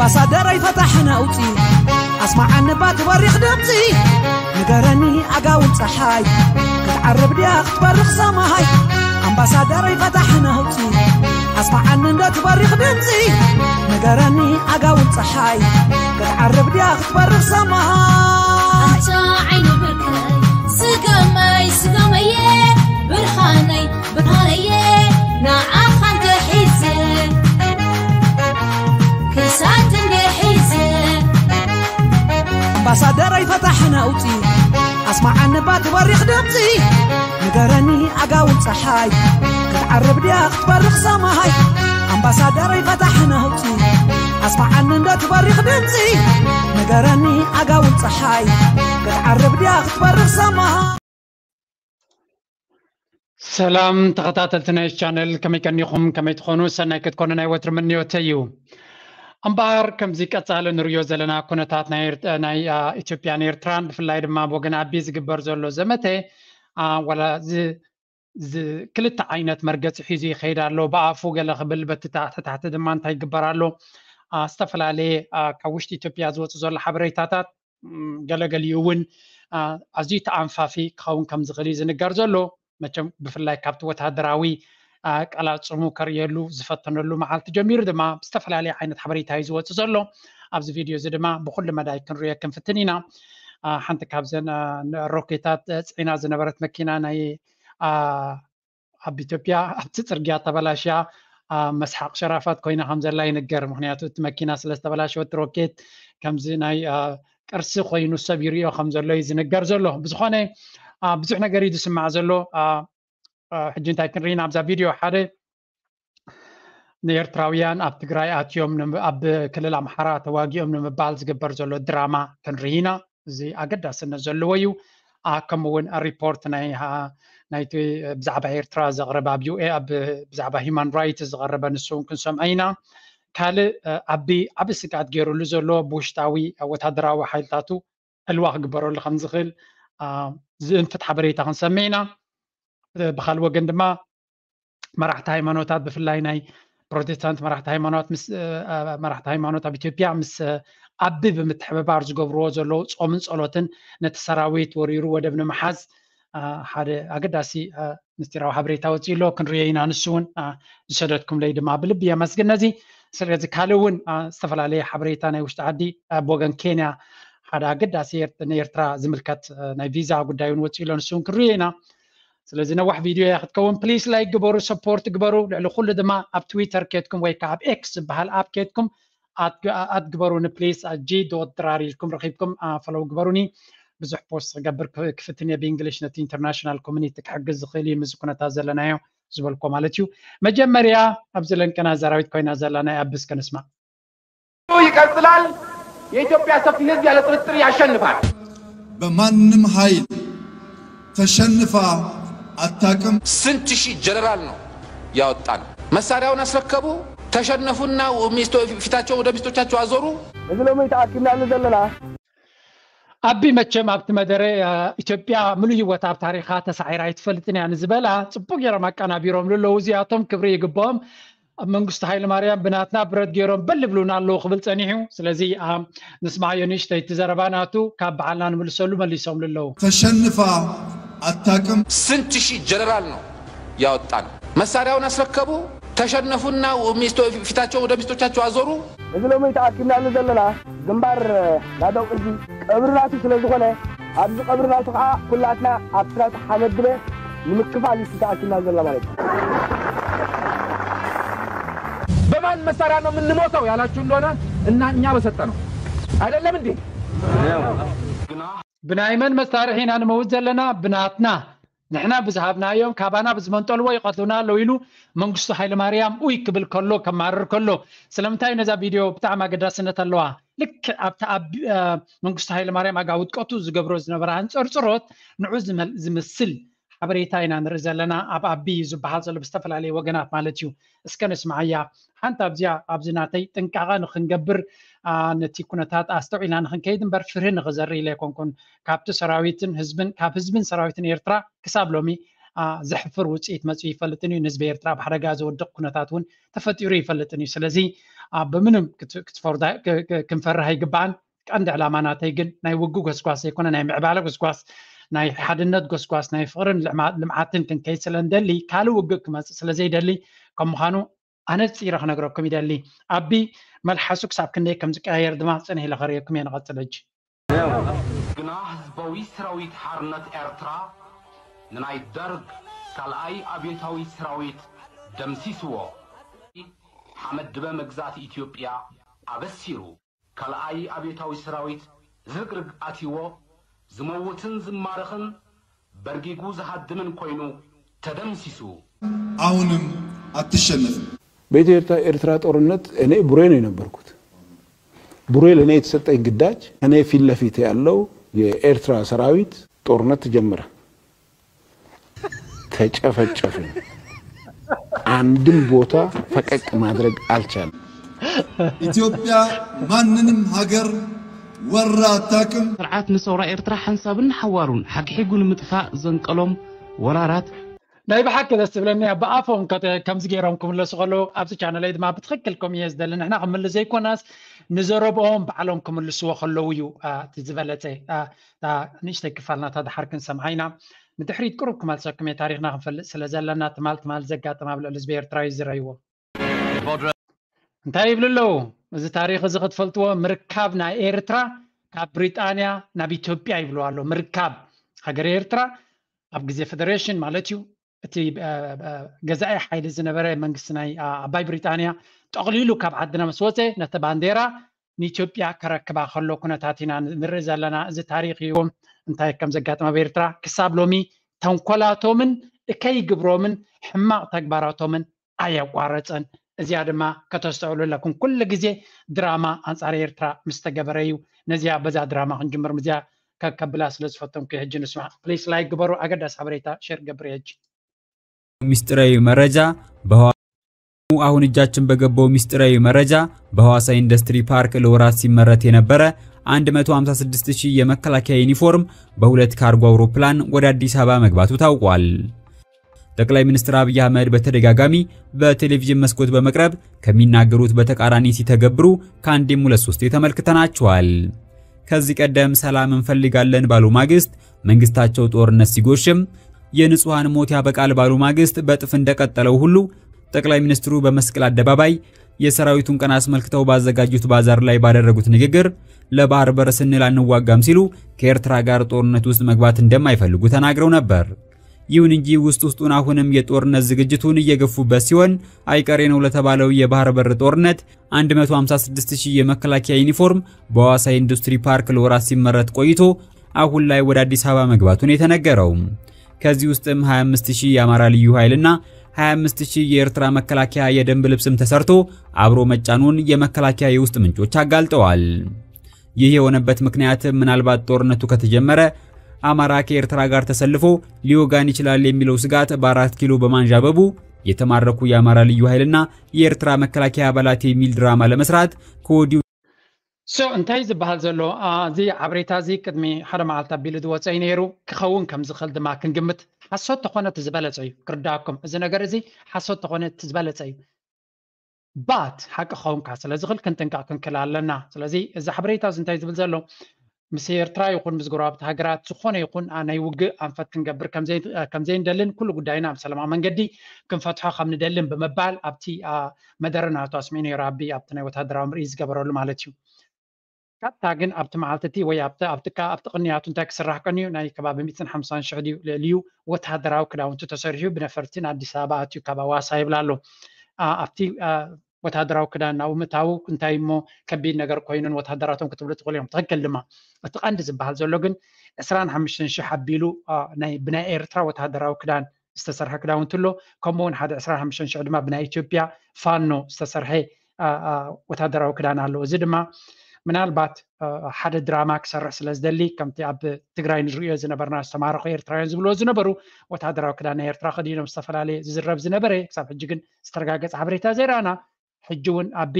أمباسادر يفتحنا أوتي أسمع عن بات بريخ دمتي نقرني أقاوم صحاي كتعرب دي أختبرخ سماهاي أمباسادر يفتحنا أوتي أسمع عن بات بريخ دمتي نقرني أقاوم صحاي كتعرب دي أختبرخ سماهاي أنت عيني بركاي سقمي برخاني نعاخن تحيزي كيسات نحيزي أمباسادر يفتحنا أوتي أسمع عن بات بريخ دمتي نقرني أقاوم صحاي كتعرب دي أختبرخ سماهاي أمباسادر يفتحنا أوتي أسمع عن بات بريخ دمتي نقرني أقاوم صحاي كتعرب دي أختبرخ سماهاي. سلام تخطاتلتنا الشانل كما يكونيكم كما تكونوا سنة كتكونوا ناي وتر مني وتيو أمبار كم زي كتسالو نريو زلنا كونتات ناي إثيوبيا نيرتران بفلاي دما بوغنا بيز جبر زولو زمتي ولا زي كلتا عينات مرقت حيزي خير له بقى فوق قبل تحت دما انت يجبر له استفل عليه كوشت إثيوبيا زوت زول حبريتاتات قال يون أزيت أنفافي كون كم زغلي زنقر زولو مچم بفلاي كابت وتهدراوي قالات صمو كريلو زفتنلو معالت جمير دما استفل عليه عينت حبريت هاي زوت زولو ابز فيديو زدما بكل مدى كنريا كنفتنينا حنت كابزن روكيتات صينا زنبرت مكينه ناي اب إثيوبيا ابتصرغيا تبلاشيا مسحق شرافات كوينا حمزه الله ينقر مخنياتو مكينه سلستبلاشو روكيت كمز ناي قرس خوينو سبيريو حمزه الله يزنقر زلو بزخونه بزح ነገር ይስማዕ ዘሎ ሕጂ እንታይ ክንሪና ኣብዛ ቪድዮ ሓደ ንኤርትራውያን ኣብ ትግራይ ኣትዮም ኣብ ክልል ኣምሓራ ተዋጊኦም ንምባል ዝግበር ዘሎ ድራማ ክንሪና እዚ ኣገዳስነት ዘለዎ እዩ ከምኡውን ሪፖርት ናይቲ ብዛዕባ ኤርትራ ዘቕረበ ኣብ ዩኤ ኣብ ብዛዕባ ሂማን ራይትስ ዝቐረበ ንሱ ክንሰምዕ ኢና ካልእ ዓቢ ስጋት ገይሩሉ ዘሎ ብውሽጣዊ ወታደራዊ ሓይልታቱ ዕልዋ ክግበረሉ ከም ዝኽእል زنفت حبريتا خنسمينا بخال وجن دما مرحت هايمانوتات بفلاي ناي بروتستانت مرحت هايمانوت مس مرحت هايمانوت بإثيوبيا مس أبي بمتحبب أرز جبروز لو صومن صلوتن نتسراويت وريرو ودبن محز حد أقداسي نستيروا حبريتا وتيلو كن رينا نسون جسدتكم لي دما بلبيا مسجن نزي سرقة كالون استفل عليه حبريتا ناي وشتعدي بوجن كينيا حدا قداسي نيرترا زملكات ناي فيزا قدايون وتيلون سون كرينا سلازي نوح فيديو ياخد كون بليز لايك قبرو سبورت قبرو لعلو كل دما اب تويتر كيتكم ويكا اب اكس بهال اب كيتكم ات قبرون بليز جي دوت دراري لكم رقيبكم فلو قبروني بزح بوست قبر كفتنيا بانجلش نت انترناشونال كوميونيتي حق خيلي مزكونه تازلنايو زبلكم مالتيو مجمريا ابزلن كنا زراويت كوينا زلنا ابس كنسمع يقتلال የኢትዮጵያ ሰፊ ህዝብ ያለ ጥርጥር ያሸንፋል በማንም ኃይል ተሸንፋ አታቅም ስንት ሺህ ጀነራል ነው ያወጣን መሳሪያውን አስረከቡ ተሸነፉና ፊታቸው ወደ ሚስቶቻቸው አዞሩ እዝለሙ ይታኪምና ለዘለላ አቢ መቸም ኣብቲ መደረ ኢትዮጵያ ሙሉ ህይወት ኣብ ታሪኻ ተሳዒራ ይትፈልጥን ያን ዝበላ ጽቡቅ የራ ማቀናቢሮም ለለውዚያቶም ክብሪ ይግባም መንግስት ኃይለ ማርያም ብናትና ብረት ገይሮም በልብሉና አለው ክብል ጸኒሑ ስለዚ ንስማዕ የንሽተይ ተዘረባናቱ ካብ በዓልና ንምልሰሉ መሊሶም ልለው ተሸንፋ አታቅም ስንት ሺህ ጀነራል ነው ያወጣን መሳሪያውን አስረከቡ ተሸነፉና ፊታቸው ወደ ሚስቶቻቸው አዞሩ እዝለሙ ይታኪምና ለዘለላ ግንባር ናደው እንጂ ቀብርናቱ ስለዝኾነ ኣብዚ ቀብርናቱ ከዓ ኩላትና ኣብትራት ሓመድበ ንምክፋል ይታኪምና ዘላ ማለት በማን መሳሪያ ነው የምንሞተው ያላችሁ እንደሆነ እና እኛ በሰጠነው አይደለም እንዴ ብናይመን መሳሪሒና ንመውት ዘለና ብናትና ንሕና ብዝሃብናዮም ካባና ብዝመንጠልዎ ይቀትሉና ኣለው ኢሉ መንግስቱ ኃይለ ማርያም ኡይ ክብል ከሎ ከማርር ከሎ ስለምንታይ ነዛ ቪድዮ ብጣዕሚ ኣገዳስነት ኣለዋ ልክ ኣብታ መንግስቱ ኃይለ ማርያም ኣጋ ውድቀቱ ዝገብሮ ዝነበረ አንፀርፅሮት ንዑ ዝምስል حبريتا إنا نرزلنا أبي زبحال زلب استفل عليه وجنات مالتيو اسكن اسمعيا حنت أبزناتي تنكعان خنجبر نتي كونتات أستوعينا نخن كيدن برفرهن غزري لكم كون كابت سراويتن حزبن كاب حزبن سراويتن إيرترا كساب لومي زحفر وصيت مصي يفلطني نسبه ኤርትራ بحرጋ زودق ኩነታቱን ተፈጢሩ ይፈልጥኒ ስለዚ በምንም ክትፈርዳ ክንፈርህ ይግባን ቀንድ ዕላማናተይ ግን ናይ ውጉ ጎስጓስ ይኮነ ናይ ምዕባለ ጎስጓስ ናይ ሓድነት ጎስጓስ ናይ ፍቅርን ልምዓትን ክንከይድ ስለንደሊ ካል ውግእ ክመጽእ ስለዘይደሊ ከም ምዃኑ ኣነ ጽይረ ክነግረኩም ይደሊ ኣቢ መልሓሱ ክሳብ ክንደይ ከም ዝቀያየር ድማ ጽንሕ ኢለ ኸርየኩም እየ ንቐጽል ሕጂ ግና ህዝባዊ ሰራዊት ሓርነት ኤርትራ ንናይ ደርግ ካልኣይ ኣብዮታዊ ሰራዊት ደምሲስዎ ሓመድ ድበ መግዛእቲ ኢትዮጵያ ኣበሲሩ ካልኣይ ኣብዮታዊ ሰራዊት ዝርግርግ ኣትይዎ ዝመውትን ዝማረኽን በርጊጉ ዝሃድምን ኮይኑ ተደምሲሱ አሁንም አትሸነፍም። በኢትዮጵያ ኤርትራ ጦርነት እኔ ቡሬ ነው የነበርኩት። ቡሬ ለኔ የተሰጠኝ ግዳጅ እኔ ፊት ለፊት ያለው የኤርትራ ሰራዊት ጦርነት ጀመረ። ተጨፈጨፈን። አንድም ቦታ ፈቀቅ ማድረግ አልቻለም። ኢትዮጵያ ማንንም ሀገር ወራ አታውቅም። ስርዓት ንሰውራ ኤርትራ ሓንሳብን ሓዋሩን ሓቂሒጉን ምጥፋእ ዘንቀሎም ወራራት ናይ ብሓቂ ደስ ብለኒ ብኣፎም ከምዚ ገይሮም ክምለሱ ከለዉ ኣብዚ ቻነለይ ድማ ብትኽክልኩም እየ ዝደሊ ንሕና ክምልስ ዘይኮናስ ንዘረብኦም ባዕሎም ክምልስዎ ከለዉ እዩ እቲ ዝበለፀ ንእሽተይ ክፋልናታ ድሓር ክንሰምዓ ኢና ንድሕሪት ቅሩብ ክመልሰኩም እየ ታሪክና ክንፈልጥ ስለ ዘለና ትማል ዘጋጥም ኣብ ልዕሊ ህዝቢ ኤርትራ እዩ ዝረእይዎ እንታይ ይብሉ ኣለዉ እዚ ታሪክ እዚ ክትፈልጥዎ ምርካብ ናይ ኤርትራ ካብ ብሪጣንያ ናብ ኢትዮጵያ ይብሉ ኣሎ ምርካብ ሃገር ኤርትራ ኣብ ግዜ ፌደሬሽን ማለት እዩ እቲ ገዛኢ ሓይሊ ዝነበረ መንግስቲ ናይ ኣባይ ብሪጣንያ ጠቕሊሉ ካብ ዓድና ምስ ወፀ ነቲ ባንዴራ ንኢትዮጵያ ከረክባ ከሎ ኩነታት ኢና ንርኢ ዘለና እዚ ታሪክ እዩ እንታይ ከም ዘጋጥም ኣብ ኤርትራ ክሳብ ሎሚ ተንኮላቶምን እከይግብሮምን ሕማቕ ተግባራቶምን ኣየቋረፀን እዚኣ ድማ ከተስተውዕሉ ኣለኩም ኩሉ ግዜ ድራማ ኣንጻር ኤርትራ ምስ ተገበረ እዩ ነዚኣ በዛ ድራማ ክንጅምር ምዚኣ ከብላ ስለ ዝፈተምኩ ሕጂ ንስማዕ ፕሊስ ላይክ ግበሩ ኣገዳሲ ሓበሬታ ሼር ገብር ሕጂ ሚስጥራዊ መረጃ አሁን እጃችን በገባው ሚስጥራዊ መረጃ በሐዋሳ ኢንዱስትሪ ፓርክ ለወራት ሲመረት የነበረ 156000 የመከላከያ ዩኒፎርም በሁለት ካርጎ አውሮፕላን ወደ አዲስ አበባ መግባቱ ታውቋል። ጠቅላይ ሚኒስትር አብይ አህመድ በተደጋጋሚ በቴሌቪዥን መስኮት በመቅረብ ከሚናገሩት በተቃራኒ ሲተገብሩ ከአንዴም ሁለት ሶስት ተመልክተናቸዋል። ከዚህ ቀደም ሰላም እንፈልጋለን ባሉ ማግስት መንግስታቸው ጦርነት ሲጎሽም የንጹሃን ሞት ያበቃል ባሉ ማግስት በጥፍ እንደቀጠለው ሁሉ ጠቅላይ ሚኒስትሩ በመስቀል አደባባይ የሰራዊቱን ቀን አስመልክተው ባዘጋጁት ባዛር ላይ ባደረጉት ንግግር ለባህር በር ስንል አንዋጋም ሲሉ ከኤርትራ ጋር ጦርነት ውስጥ መግባት እንደማይፈልጉ ተናግረው ነበር። ይሁን እንጂ ውስጡን አሁንም የጦርነት ዝግጅቱን እየገፉበት ሲሆን አይቀሬ ነው ለተባለው የባህር በር ጦርነት 156000 የመከላከያ ዩኒፎርም በሐዋሳ ኢንዱስትሪ ፓርክ ለወራት ሲመረት ቆይቶ አሁን ላይ ወደ አዲስ አበባ መግባቱን የተነገረው ከዚህ ውስጥም 25000 የአማራ ልዩ ኃይልና 25000 የኤርትራ መከላከያ የደንብ ልብስም ተሰርቶ አብሮ መጫኑን የመከላከያ የውስጥ ምንጮች አጋልጠዋል። ይህ የሆነበት ምክንያት ምናልባት ጦርነቱ ከተጀመረ አማራ ከኤርትራ ጋር ተሰልፎ ሊወጋን ይችላል የሚለው ስጋት በ4 ኪሎ በማንዣበቡ የተማረኩ የአማራ ልዩ ኃይልና የኤርትራ መከላከያ አባላት የሚል ድራማ ለመስራት ከወዲሁ እንታይ ዝበሃል ዘሎ እዚ ዓብሬታ እዚ ቅድሚ ሓደ መዓልቲ ኣቢሉ ዝወፀይ ነይሩ ክኸውን ከም ዝኽእል ድማ ክንግምት ሓሶት ተኾነ ዝበለፀ እዩ ክርዳእኩም እዚ ነገር እዚ ሓሶት ተኾነ ዝበለፀ እዩ ባት ሓቂ ኸውንካ ስለ ዝኽእል ክንጥንቃቕ ክንክእል ኣለና ስለዚ እዚ ሓበሬታ እዚ እንታይ ዝብል ዘሎ ምስ ኤርትራ ይኹን ምስ ጎረባብቲ ሃገራት ዝኾነ ይኹን ናይ ውግእ ኣንፈት ክንገብር ከምዘይንደልን ኩሉ ጉዳይና ኣብ ሰላማዊ መንገዲ ክንፈትሖ ከም ንደልን ብምባል ኣብቲ መደረ ናቱ ኣስሚዑ ነይሩ ኣቢ ኣብቲ ናይ ወታደራዊ ምርኢት ዝገበረሉ ማለት እዩ ቀጥታ ግን ኣብቲ መዓልቲ ወይ ኣብቲ ቅንያቱ እንታይ ክስራሕ ቀንዩ ናይ ከባቢ 150,000 ልዩ ወታደራዊ ክዳውንቲ ተሰሪሑ ብነፈርቲ ኣዲስ ኣበባ ኣትዩ ካብ ኣዋሳ ይብላ ኣሎ ኣብቲ ወታደራዊ ክዳን ናብ ምታው እንታይ እሞ ከቢድ ነገር ኮይኑን ወታደራቶም ክትብሉ ትኽእሉ እዮም ትኽክል ድማ እቲ ቀንዲ ዝበሃል ዘሎ ግን 25,000 ኣቢሉ ብናይ ኤርትራ ወታደራዊ ክዳን ዝተሰርሐ ክዳውንቲ ኣሎ ከምኡውን ሓደ 25,000 ድማ ብናይ ኢትዮጵያ ፋኖ ዝተሰርሐ ወታደራዊ ክዳን ኣሎ እዚ ድማ ምናልባት ሓደ ድራማ ክሰርሕ ስለ ዝደሊ ከምቲ ኣብ ትግራይ ንሪኦ ዝነበርና ዝተማረኹ ኤርትራውያን ዝብልዎ ዝነበሩ ወታደራዊ ክዳን ናይ ኤርትራ ከዲኖም ዝተፈላለየ ዝዝረብ ዝነበረ ክሳብ ሕጂ ግን ዝተረጋገፀ ሓበሬታ ዘይረኣና ሕጂ እውን ኣቢ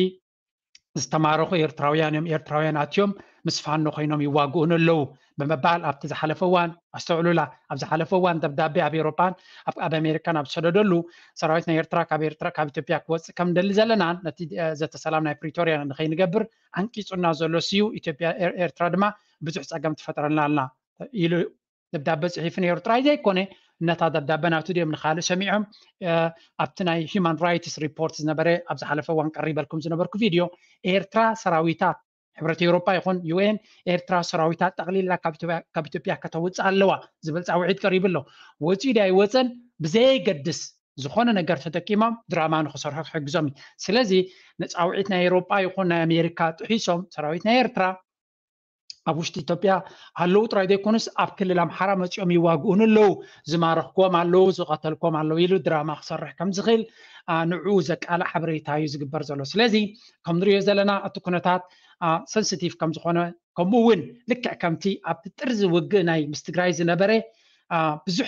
ዝተማረኹ ኤርትራውያን ኣትዮም ምስ ፋኖ ኮይኖም ይዋግኡን ኣለዉ ብምባል ኣብቲ ዝሓለፈ እዋን ኣስተውዕሉላ ኣብ ዝሓለፈ እዋን ደብዳቤ ኣብ ኤውሮፓን ኣብ ኣሜሪካን ኣብ ዝሰደደሉ ሰራዊት ናይ ኤርትራ ካብ ኢትዮጵያ ክወፅእ ከም ደሊ ዘለና ነቲ ዘተ ሰላም ናይ ፕሪቶሪያ ንኸይንገብር አንቂጹና ዘሎ ሲዩ ኢትዮጵያ ኤርትራ ድማ ብዙሕ ፀገም ትፈጥረልና ኣላ ኢሉ ደብዳቤ ጽሒፍ ነይሩ ጥራይ ዘይኮነ ነታ ደብዳቤ ናብቲ ድዮም ንኻልእ ሰሚዖም ኣብቲ ናይ ሂውማን ራይትስ ሪፖርት ዝነበረ ኣብ ዝሓለፈ እዋን ቀሪበልኩም ዝነበርኩ ቪድዮ ኤርትራ ሰራዊታት ሕብረት ኤውሮፓ ይኹን ዩኤን ኤርትራ ሰራዊታት ጠቕሊላ ካብ ኢትዮጵያ ከተውፅእ ኣለዋ ዝብል ፃውዒት ቀሪቡ ኣሎ ወፂኡ ዳ ይወፀን ብዘይገድስ ዝኾነ ነገር ተጠቂሞም ድራማ ንክሰርሑ ክሕግዞም ስለዚ ነፃውዒት ናይ ኤውሮፓ ይኹን ናይ ኣሜሪካ ጥሒሶም ሰራዊት ናይ ኤርትራ ኣብ ውሽጢ ኢትዮጵያ ኣለዉ ጥራይ ዘይኮኑስ ኣብ ክልል ኣምሓራ መፂኦም ይዋግኡን ኣለዉ ዝማረኽዎም ኣለዉ ዝቐተልኩም ኣለዉ ኢሉ ድራማ ክሰርሕ ከም ዝኽእል ንዕኡ ዘቃልዕ ሓበሬታ እዩ ዝግበር ዘሎ ስለዚ ከም ንሪኦ ዘለና እቲ ኩነታት ሰንሲቲቭ ከም ዝኾነ ከምኡ እውን ልክዕ ከምቲ ኣብ ጥርዚ ውግእ ናይ ምስ ትግራይ ዝነበረ ብዙሕ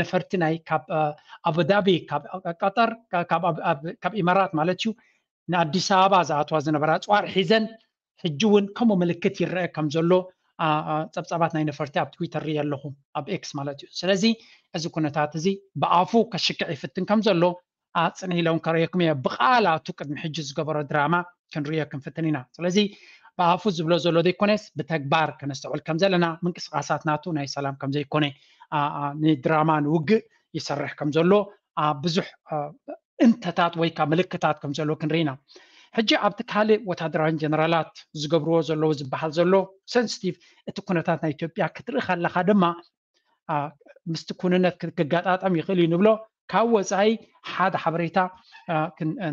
ነፈርቲ ናይ ካብ ኣቡዳቢ ካብ ቀጠር ካብ ኢማራት ማለት እዩ ንኣዲስ ኣበባ ዝኣትዋ ዝነበራ ፅዋር ሒዘን ሕጂ እውን ከምኡ ምልክት ይረአ ከም ዘሎ ፀብፀባት ናይ ነፈርቲ ኣብ ትዊተር ሪኢ ኣለኹ ኣብ ኤክስ ማለት እዩ ስለዚ እዚ ኩነታት እዚ ብኣፉ ከሽክዕ ይፍትን ከም ዘሎ ኣፅንዕ ኢሎም ከርእየኩም እየ ብቓላቱ ቅድሚ ሕጂ ዝገበሮ ድራማ ክንሪኦ ክንፍትን ኢና ስለዚ ብኣፉ ዝብሎ ዘሎ ዘይኮነስ ብተግባር ከነስተውዕል ከም ዘለና ምንቅስቃሳት ናቱ ናይ ሰላም ከም ዘይኮነ ንድራማ ንውግእ ይሰርሕ ከም ዘሎ ብዙሕ እንተታት ወይ ከዓ ምልክታት ከም ዘሎ ክንርኢ ኢና ሕጂ ኣብቲ ካልእ ወታደራዊ ጀነራላት ዝገብርዎ ዘለዉ ዝበሃል ዘሎ ሰንሲቲቭ እቲ ኩነታት ናይ ኢትዮጵያ ክትርኢ ከለካ ድማ ምስቲ ኩንነት ክገጣጠም ይኽእል እዩ ንብሎ ካብ ወፃኢ ሓደ ሓበሬታ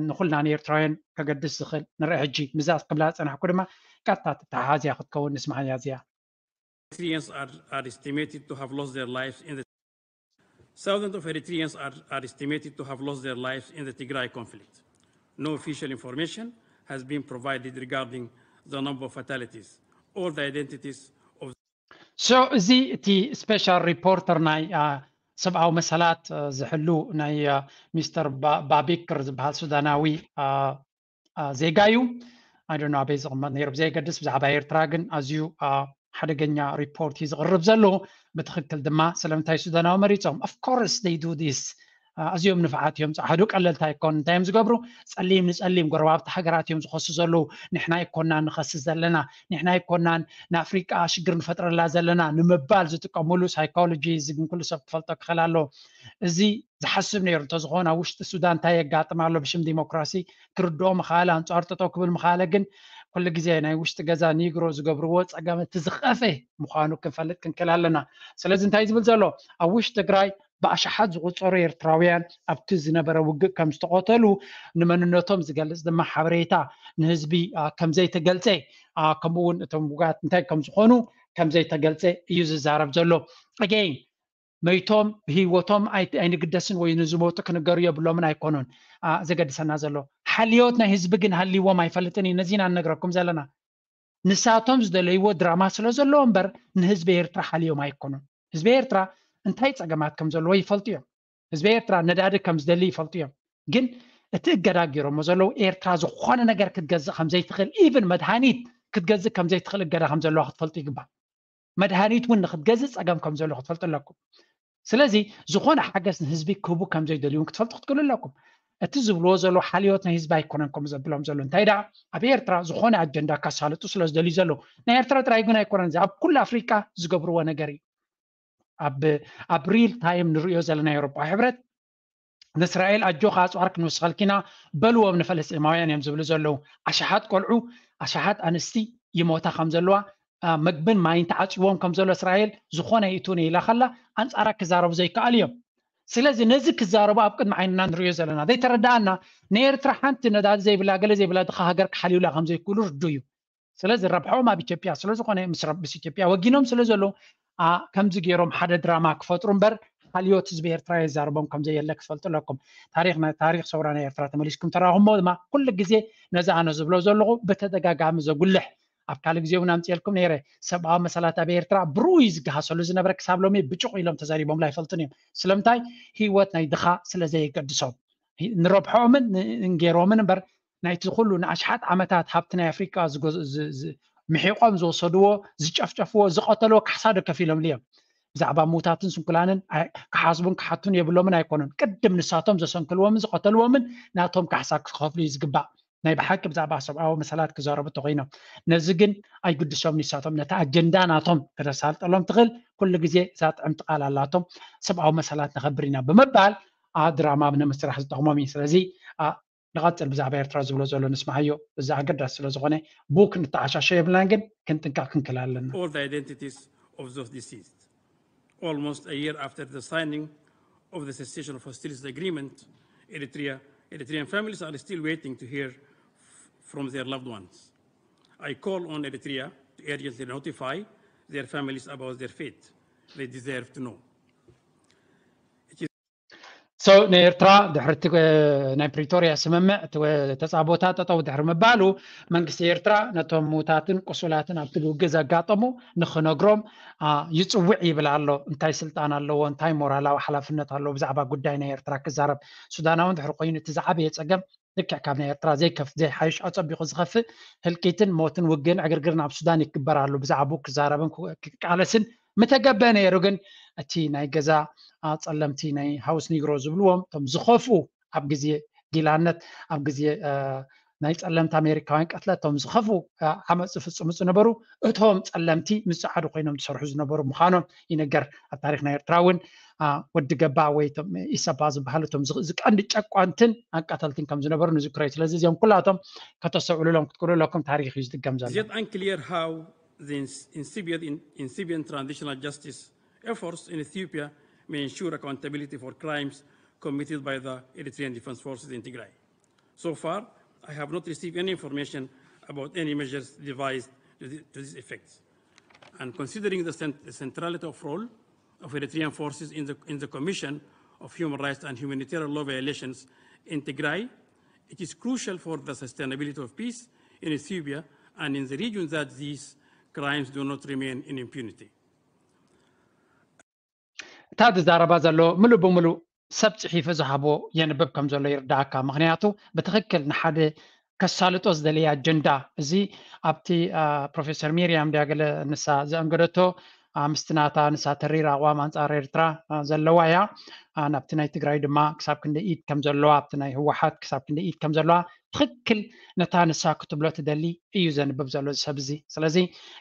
ንኩልና ንኤርትራውያን ከገድስ ዝኽእል ንርኢ ሕጂ ምዛዝ ክብላ ፀናሕኩ ድማ ቀጥታ ተሓዝያ ክትከውን ንስማዕ እያ እዚኣ Thousands of Eritreans are estimated to have lost their lives in the Tigray conflict. No official information has been provided regarding the number of fatalities or the identities of. So the special reporter ናይ ሰብኣዊ መሰላት ዝሕሉ ናይ ሚስተር ባቢክር ዝበሃል ሱዳናዊ ዜጋ እዩ I don't know ኣበይ ዝቕመጥ ነይሩ ብዘይገድስ ብዛዕባ ኤርትራ ግን ኣዝዩ ሓደገኛ ሪፖርት እዩ ዝቕርብ ዘሎ ብትክክል ድማ ስለምንታይ ሱዳናዊ መሪፆም of course they do this ኣዝዮም ንፍዓት እዮም ፀሓዱ ቀለልታ ይኮን እንታይ እዮም ዝገብሩ ፀሊም ንፀሊም ጎረባብቲ ሃገራት እዮም ዝኸሱ ዘለዉ ንሕና ይኮናን ንኸስስ ዘለና ንሕና ይኮናን ንኣፍሪቃ ሽግር ንፈጥረላ ዘለና ንምባል ዝጥቀምሉ ሳይኮሎጂ እዚ ግን ኩሉ ሰብ ክፈልጦ ክኽእል ኣሎ እዚ ዝሓስብ ነይሩ እንተዝኾነ ኣብ ውሽጢ ሱዳን እንታይ የጋጥም ኣሎ ብሽም ዲሞክራሲ ክርድኦ ምኽኣለ ኣንፃር ጠጠው ክብል ምኽኣለ ግን ኩሉ ግዜ ናይ ውሽጢ ገዛ ኒግሮ ዝገብርዎ ፀገም እቲ ዝኸፈ ምዃኑ ክንፈልጥ ክንክእል ኣለና ስለዚ እንታይ ዝብል ዘሎ ኣብ ውሽጢ ትግራይ ብኣሽሓት ዝቁፀሩ ኤርትራውያን ኣብቲ ዝነበረ ውግእ ከም ዝተቆተሉ ንመንነቶም ዝገልፅ ድማ ሓበሬታ ንህዝቢ ከም ዘይተገልፀ ከምኡ እውን እቶም ውጋት እንታይ ከም ዝኾኑ ከም ዘይተገልፀ እዩ ዝዛረብ ዘሎ again መይቶም ብሂወቶም ኣይንግደስን ወይ ንዝሞቱ ክንገሩ የብሎምን ኣይኮኑን ዘገድሰና ዘሎ ሓልዮት ናይ ህዝቢ ግን ሃልይዎም ኣይፈልጥን እዩ ነዚና ንነግረኩም ዘለና ንሳቶም ዝደለይዎ ድራማ ስለ ዘለዎ እምበር ንህዝቢ ኤርትራ ሓልዮም ኣይኮኑን ህዝቢ ኤርትራ እንታይ ፀገማት ከም ዘለዎ ይፈልጡ እዮም ህዝቢ ኤርትራ ነዳዲ ከም ዝደሊ ይፈልጡ እዮም ግን እቲ እገዳ ገይሮሞ ዘለዉ ኤርትራ ዝኾነ ነገር ክትገዝእ ከም ዘይትኽእል ኢቭን መድሃኒት ክትገዝእ ከም ዘይትኽእል እገዳ ከም ዘለዎ ክትፈልጡ ይግባእ መድሃኒት እውን ንክትገዝእ ፀገም ከም ዘሎ ክትፈልጡ ኣለኩም ስለዚ ዝኾነ ሓገዝ ንህዝቢ ክህቡ ከም ዘይደልዩን ክትፈልጡ ክትክእሉ ኣለኩም እቲ ዝብልዎ ዘሎ ሓልዮት ናይ ህዝቢ ኣይኮነን ከምኡ ዘብሎም ዘሎ እንታይ ደኣ ኣብ ኤርትራ ዝኾነ ኣጀንዳ ካሳልጡ ስለ ዝደልዩ ዘለዉ ናይ ኤርትራ ጥራይ ግን ኣይኮነን ኣብ ኩሉ ኣፍሪቃ ዝገብርዎ ነገር እዩ ኣብ ሪል ታይም ንሪኦ ዘለና ኤውሮፓ ሕብረት ንእስራኤል ኣጆኻ ኣፅዋር ክንውስኸልኪና በልዎም ንፈለስጢማውያን እዮም ዝብሉ ዘለዉ ኣሽሓት ቆልዑ ኣሽሓት ኣንስቲ ይሞታ ከም ዘለዋ መግብን ማይን ተዓፅዎም ከም ዘሎ እስራኤል ዝኾነ ይእቱን ኢላ ከላ ኣንፃራ ክዛረቡ ዘይከኣል እዮም ስለዚ ነዚ ክዛረቡ ኣብ ቅድሚ ዓይንና ንሪኦ ዘለና ዘይተረዳእና ንኤርትራ ሓንቲ ነዳዲ ዘይብላ ገለ ዘይብላ ድኻ ሃገር ክሓልዩላ ከም ዘይክእሉ ርዱ እዩ ስለዚ ረብሖም ኣብ ኢትዮጵያ ስለዝኾነ ምስ ኢትዮጵያ ወጊኖም ስለ ዘሎ ከምዚ ገይሮም ሓደ ድራማ ክፈጥሩ እምበር ሓልዮት ህዝቢ ኤርትራ የዛረቦም ከም ዘየለ ክፈልጡ ኣለኩም ታሪክ ሰውራ ናይ ኤርትራ ተመሊስኩም ተራኽሞ ድማ ኩሉ ግዜ ነዚ ኣነ ዝብሎ ዘለኹ በተደጋጋሚ ዘጉልሕ ኣብ ካልእ ግዜ እውን ኣምፅልኩም ነይረ ሰብኣዊ መሰላት ኣብ ኤርትራ ብሩይ ዝገሃሰሉ ዝነበረ ክሳብ ሎሚ ብጭቕ ኢሎም ተዛሪቦም ኣይፈልጡን እዮም ስለምንታይ ሂወት ናይ ድኻ ስለዘየገድሶም ንረብሖምን ንገይሮምን እምበር ናይቲ ኩሉ ንኣሽሓት ዓመታት ሃብቲ ናይ ኣፍሪካ ምሒቆም ዝወሰድዎ ዝጨፍጨፍዎ ዝቀተልዎ ካሕሳዶ ከፊሎም እዮም ብዛዕባ ሞታትን ስንኩላንን ክሓስቡን ክሓቱን የብሎምን ኣይኮኑን ቅድም ንሳቶም ዘሰንክልዎምን ዝቀተልዎምን ናቶም ካሕሳ ክኸፍሉ ዝግባእ ናይ ብሓቂ ብዛዕባ ሰብኣዊ መሰላት ክዛረቡ ተኮይኖም ነዚ ግን ኣይግድሶም ንሳቶም ነታ ኣጀንዳ ናቶም ከተሳልጠሎም ትኽእል ኩሉ ግዜ እዛ ጥዕምቲ ቃል ኣላቶም ሰብኣዊ መሰላት ነኸብር ኢና ብምባል ድራማ ንምስራሕ ዝጠቕሞም እዩ ስለዚ ንቐፅል ብዛዕባ ኤርትራ ዝብሎ ዘሎ ንስማዓዮ እዚ ኣገዳሲ ስለ ዝኾነ ቡክ ንተዓሻሸ የብልናን ግን ክንጥንቃቅ ክንክእል ኣለና all the identities of those deceased almost a year after the signing of the cessation of hostilities agreement Eritrean families are still waiting to hear from their loved ones. I call on Eritrea to urgently notify their families about their fate. They deserve to know. So ንኤርትራ ድሕርቲ ናይ ፕሪቶሪያ ስምምዕ ተፃቦታት ጠጠው ድሕሪ ምባሉ መንግስቲ ኤርትራ ነቶም ሙታትን ቁሱላትን ኣብቲ ግዜ ዘጋጠሙ ንኽነግሮም ይፅውዕ ይብል ኣሎ እንታይ ስልጣን ኣለዎ እንታይ ሞራላዊ ሓላፍነት ኣለዎ ብዛዕባ ጉዳይ ናይ ኤርትራ ክዛረብ ሱዳናውን ድሕሪ ኮይኑ እቲ ዝዓበየ ፀገም ልክዕ ካብ ናይ ኤርትራ ዘይሓይሽ ኣፀቢቑ ዝኸፍእ ህልቂትን ሞትን ውግን ዕግርግርን ኣብ ሱዳን ይግበራሉ ብዛዕባ ክዛረብን ክቃለስን ምተገበ ነይሩ ግን እቲ ናይ ገዛ ፀለምቲ ናይ ሃውስ ኒግሮ ዝብልዎም እቶም ዝኸፍኡ ኣብ ግዜ ጊላነት ኣብ ግዜ ናይ ፀለምቲ ኣሜሪካውያን ቀትለ እቶም ዝኸፍኡ ዓመፅ ዝፍፅሙ ዝነበሩ እቶም ፀለምቲ ምስ ፀዓዱ ኮይኖም ዝሰርሑ ዝነበሩ ምዃኖም ይነገር ኣብ ታሪክ ናይ ኤርትራ እውን ወዲ ገባእ ወይ እቶም ኢሰፓ ዝበሃሉ እቶም ዝቀንዲ ጨቋንትን ኣቃተልትን ከም ዝነበሩ ንዝክሮ እዩ ስለዚ እዚኦም ኩላቶም ከተሰብዕሉሎም ክትክእሉለኩም ታሪክ እዩ ዝድገም ዘሎ It's yet unclear how the incipient transitional justice efforts in Ethiopia may ensure accountability for crimes committed by the Eritrean Defense Forces in Tigray. So far, I have not received any information about any measures devised to this effect. And considering the centrality of role of Eritrean forces in the commission of human rights and humanitarian law violations in Tigray, it is crucial for the sustainability of peace in Ethiopia and in the region that these crimes do not remain in impunity. ታድ ዛረባ ዘሎ ሙሉ በሙሉ ሰብ ጽሒፈ ዝሃቦ የንብብ ከም ዘሎ ይርዳእካ ምክንያቱ ብትክክል ንሓደ ከሳልጦ ዝደለየ ኣጀንዳ እዚ ኣብቲ ፕሮፌሰር ሚርያም ዲያገለ ንሳ ዘእንገደቶ ምስትናታ ንሳ ተሪር ኣቋም ኣንጻር ኤርትራ ዘለዋ እያ ናብቲ ናይ ትግራይ ድማ ክሳብ ክንደይ ኢድ ከም ዘለዋ ኣብቲ ናይ ህወሓት ክሳብ ክንደይ ኢድ ከም ዘለዋ ትክክል ነታ ንሳ ክትብሎ ትደሊ እዩ ዘንብብ ዘሎ ሰብ እዚ ስለዚ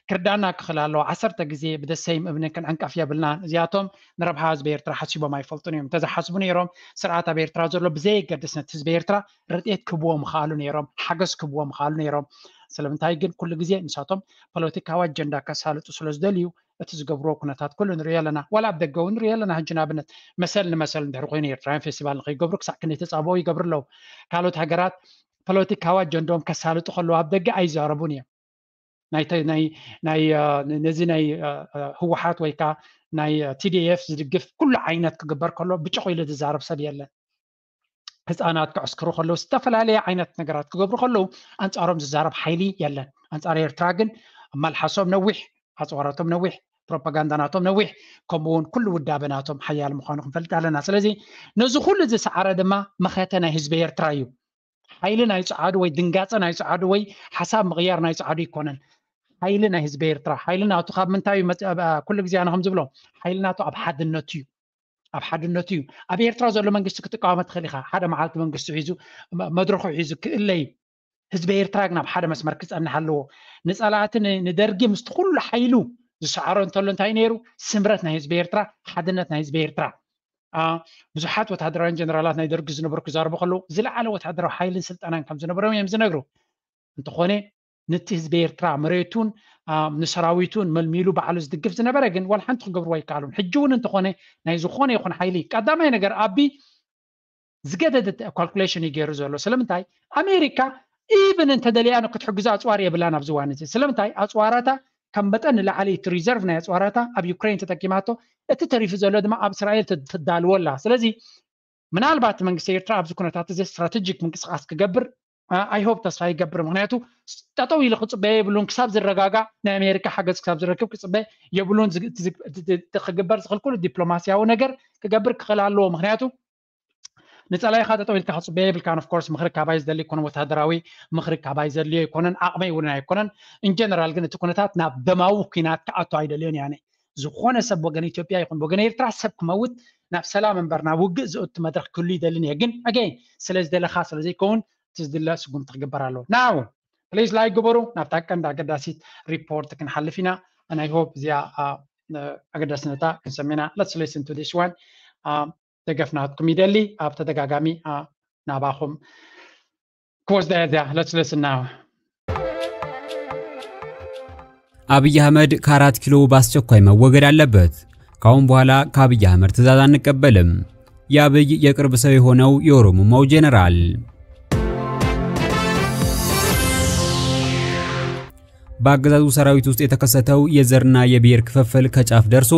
ክርዳና ክኽእል ኣለዎ 10 ግዜ ብደሰይም እብነ ክንዕንቀፍ የብልናን እዚኣቶም ንረብሓ ህዝቢ ኤርትራ ሓሲቦም ኣይፈልጡን እዮም ተዝሓስቡ ነይሮም ስርዓት ኣብ ኤርትራ ዘሎ ብዘይገድስ ነቲ ህዝቢ ኤርትራ ርድኤት ክህብዎም ምኽኣሉ ነይሮም ሓገዝ ክህብዎም ምኽኣሉ ነይሮም ስለምንታይ ግን ኩሉ ግዜ ንሳቶም ፖለቲካዊ ኣጀንዳ ከሳልጡ ስለ ዝደልዩ እቲ ዝገብርዎ ኩነታት ኩሉ ንሪኦ ኣለና ዋላ ኣብ ደገ እውን ንሪኦ ኣለና ሕጂ ንኣብነት መሰል ንመሰል እንድሕር ኮይኑ ኤርትራውያን ፌስቲቫል ንከይገብሩ ክሳብ ክንደይ ተፃብኦ ይገብሩ ኣለዉ ካልኦት ሃገራት ፖለቲካዊ ኣጀንዳኦም ከሳልጡ ከለዉ ኣብ ደገ ኣይዛረቡን እዮም ነዚ ናይ ህወሓት ወይ ከዓ ናይ ቲዲኤፍ ዝድግፍ ኩሉ ዓይነት ክግበር ከሎ ብጭቕ ኢሉ ዝዛረብ ሰብ የለን ህፃናት ክዕስክሩ ከለዉ ዝተፈላለየ ዓይነት ነገራት ክገብሩ ከለዉ ኣንጻሮም ዝዛረብ ሓይሊ የለን ኣንጻር ኤርትራ ግን ኣመልሓሶም ነዊሕ ኣፅዋራቶም ነዊሕ ፕሮፓጋንዳናቶም ነዊሕ ከምኡውን ኩሉ ውዳበናቶም ሓያል ምዃኑ ክንፈልጥ ኣለና ስለዚ ነዚ ኩሉ ዝሰዓረ ድማ መኸተ ናይ ህዝቢ ኤርትራ እዩ ሓይሊ ናይ ፀዓዱ ወይ ድንጋፀ ናይ ፀዓዱ ወይ ሓሳብ ምቕያር ናይ ፀዓዱ ይኮነን ሓይሊ ናይ ህዝቢ ኤርትራ ሓይሊ ናቱ ካብ ምንታይ ኩሉ ግዜ ኣነ ከም ዝብሎ ሓይሊ ናቱ ኣብ ሓድነቱ እዩ ኣብ ሓድነቱ እዩ ኣብ ኤርትራ ዘሎ መንግስቲ ክትቃወመ ትኽእል ኢኻ ሓደ መዓልቲ መንግስቲ ሒዙ መድረኹ ሒዙ ክእለ እዩ ህዝቢ ኤርትራ ግን ኣብ ሓደ መስመር ክፀንሕ ኣለዎ ንፀላእቲ ንደርጊ ምስቲ ኩሉ ሓይሉ ዝሰዓሮ እንተሎ እንታይ ነይሩ ስምረት ናይ ህዝቢ ኤርትራ ሓድነት ናይ ህዝቢ ኤርትራ ብዙሓት ወታደራውያን ጀነራላት ናይ ደርጊ ዝነበሩ ክዛረቡ ከለዉ ዝለዓለ ወታደራዊ ሓይልን ስልጠናን ከም ዝነበሮም እዮም ዝነግሩ እንተኾነ ነቲ ህዝቢ ኤርትራ መሬቱን ንሰራዊቱን መልሚሉ ባዕሉ ዝድግፍ ዝነበረ ግን ዋላ ሓንቲ ክገብርዎ ኣይከኣሉን ሕጂ እውን እንተኾነ ናይ ዝኾነ ይኹን ሓይሊ ቀዳማይ ነገር ኣቢ ዝገደደ ካልኩሌሽን እዩ ገይሩ ዘሎ ስለምንታይ ኣሜሪካ ኢብን እንተደልያ ክትሕግዛ ኣፅዋር የብላን ኣብዚ እዋን እዚ ስለምንታይ ኣፅዋራታ ከም መጠን ንላዕሊ እቲ ሪዘርቭ ናይ ኣፅዋራታ ኣብ ዩክሬን ተጠቂማቶ እቲ ተሪፉ ዘሎ ድማ ኣብ እስራኤል ትዳልዎ ኣላ ስለዚ ምናልባት መንግስቲ ኤርትራ ኣብዚ ኩነታት እዚ ስትራቴጂክ ምንቅስቃስ ክገብር ኣይሆፕ ተስፋ ይገብር ምክንያቱ ጠጠው ኢሉ ክፅበየ የብሉን ክሳብ ዝረጋጋእ ናይ ኣሜሪካ ሓገዝ ክሳብ ዝረክብ ክፅበየ የብሉን ክግበር ዝኽእል ኩሉ ዲፕሎማስያዊ ነገር ክገብር ክኽእል ኣለዎ ምክንያቱ نتلاقي خاطر إلك حسب كان of course مخرج كابايز دلي يكون وتهدراوي مخرج كابايز دلي يكونن عقمي ولا يكونن in general جن تكونتات ناب دماو كينات كأتو عيدلين يعني زخونة سب وجن إثيوبيا يكون وجن إيرترا سب كموت ناب سلام من برنامج زوت مدرك كلي دلين يجن again سلز دل خاص لزي يكون تزدلا سقوم تجبر له now please like جبرو نفتكر دا قداسيت report كن حلفينا and I hope زيا أقدسنا تا كنسمينا let's listen to this one دقفناتكم يدلي أبتدقاقامي ناباخم كوز ده let's listen now አብይ አህመድ ከ4 ኪሎ በአስቸኳይ መወገድ አለበት። ካሁን በኋላ ከአብይ አህመድ ትዕዛዝ አንቀበልም። የአብይ የቅርብ ሰው የሆነው የኦሮሞማው ጄኔራል በአገዛዙ ሰራዊት ውስጥ የተከሰተው የዘርና የብሔር ክፍፍል ከጫፍ ደርሶ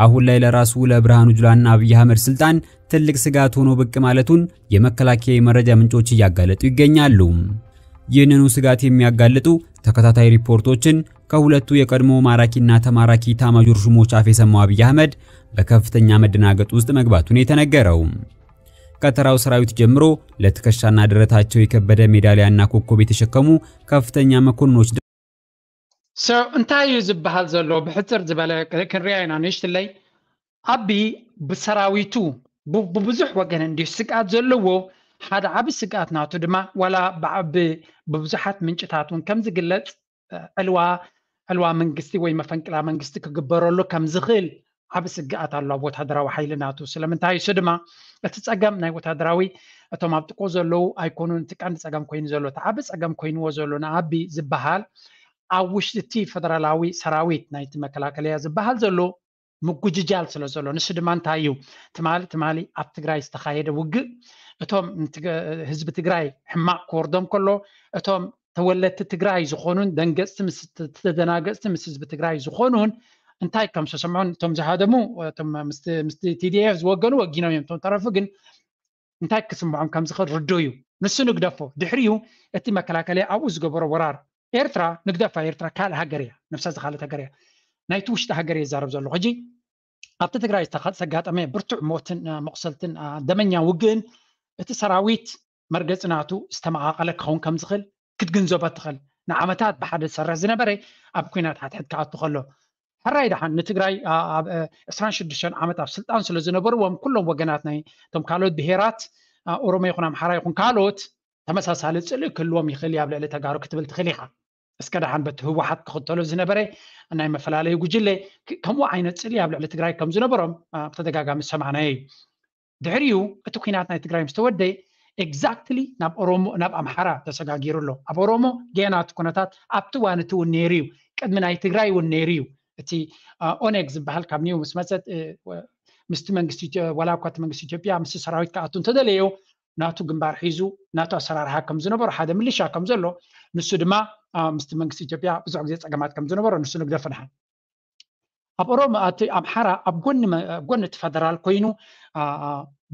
አሁን ላይ ለራሱ ለብርሃኑ ጁላና አብይ አህመድ ስልጣን ትልቅ ስጋት ሆኖ ብቅ ማለቱን የመከላከያ መረጃ ምንጮች እያጋለጡ ይገኛሉ። ይህንኑ ስጋት የሚያጋልጡ ተከታታይ ሪፖርቶችን ከሁለቱ የቀድሞ ማራኪና ተማራኪ ታማጆር ሹሞች አፍ የሰማው አብይ አህመድ በከፍተኛ መደናገጥ ውስጥ መግባቱን የተነገረው ከተራው ሰራዊት ጀምሮ ለትከሻና ደረታቸው የከበደ ሜዳሊያና ኮከብ የተሸከሙ ከፍተኛ መኮንኖች So انتاي زبحال زلو بحتر زباله كنريانا نشتلي ابي بسراويتو ببزح وجن اندي سقات زلو هذا عبي سقات ناتو دما ولا بعب ببزحات منጭታቱን ከም ዝግለጽ الوا መንግስቲ ወይ መፈንቅላ መንግስቲ ከገበረሉ ከም ዝኽል عبي سقات አለው ወታደራዊ ኃይል ናቱ ስለምንታይ ስድማ እትጸገም ናይ ወታደራዊ እቶም ኣብጥቆ ዘለው ኣይኮኑን ትቃን ጸገም ኮይኑ ዘሎ ተዓብ ጸገም ኮይኑ ዘሎና አቢ ዝባሃል አውሽቲ ፌደራላዊ ሰራዊት ናይቲ መከላከያ ዝባሃል ዘሎ ምጉጅጃል ስለዘሎ ንስድማን ታዩ ትማሊ ኣብ ትግራይ ዝተኻየደ ውግእ እቶም ህዝብ ትግራይ ሕማቅ ኮርዶም ከሎ እቶም ተወለድቲ ትግራይ ዝኾኑን ደንገጽቲ ተደናገጽቲ ምስ ህዝብ ትግራይ ዝኾኑን እንታይ ከም ሰሰምዑን እቶም ዝሃደሙ እቶም ምስቲ TDF ዝወገኑ ወጊኖም እዮም እቶም ተረፉ ግን እንታይ ክስምዖም ከም ዝኽእል ርድዩ ንሱ ንግደፎ ድሕሪኡ እቲ መከላከያ ኣብኡ ዝገበሮ ወራር ኤርትራ ንግደፋ ኤርትራ ካል ሃገርያ ነፍሳ ዝኻለት ሃገርያ ናይቲ ውሽጢ ሃገርያ ይዛረብ ዘሎ ሕጂ ኣብቲ ትግራይ ዝተጋጠመ ብርቱዕ ሞትን መቕሰልትን ደመኛ ውግእን እቲ ሰራዊት መርገጽናቱ ዝተመቓቐለ ክኸውን ከም ዝኽእል ክትግንዘቦ ትኽእል ንዓመታት ብሓደ ዝሰርሕ ዝነበረ ኣብ ኩናት ሓትሕት ክኣቱ ከሎ ሕራይ ድሓን ንትግራይ ኣብ 26 ዓመት ኣብ ስልጣን ስለ ዝነበርዎም ኩሎም ወገናት ናይ እቶም ካልኦት ብሄራት ኦሮሞ ይኹን ኣምሓራ ይኹን ካልኦት ተመሳሳሊ ጽልእ ክህልዎም ይኽእል ኣብ ልዕሊ ተጋሩ ክትብል ትኽእል ኢኻ እስከዳሓን በቲ ህወሓት ክኽተሎ ዝነበረ ናይ መፈላለዩ ጉጅለ ከምኡ ዓይነት ጽልኢ ኣብ ልዕሊ ትግራይ ከም ዝነበሮም ብተደጋጋሚ ሰማዕናዮ እዩ ድሕሪኡ እቲ ኩናት ናይ ትግራይ ምስ ተወደየ ኤግዛክትሊ ናብ ኦሮሞ ናብ ኣምሓራ ተሰጋጊሩ ኣሎ ኣብ ኦሮሞ ገናት ኩነታት ኣብቲ እዋን እቲ እውን ነይሩ እዩ ቅድሚ ናይ ትግራይ እውን ነይሩ እዩ እቲ ኦነግ ዝበሃል ካብ ኒው ምስ መፀት ምስቲ መንግስቲ ወላ እኳ እቲ መንግስቲ ኢትዮጵያ ምስ ሰራዊት ክኣቱ እንተደለዩ ናቱ ግንባር ሒዙ ናቱ ኣሰራርሓ ከም ዝነበሮ ሓደ ምልሻ ከም ዘሎ ንሱ ድማ ምስቲ መንግስቲ ኢትዮጵያ ብዙሕ ግዜ ፀገማት ከም ዝነበሮ ንሱ ንግደፍ ድሓን ኣብ ኦሮሞ እቲ ኣምሓራ ኣብ ጎኒ እቲ ፌደራል ኮይኑ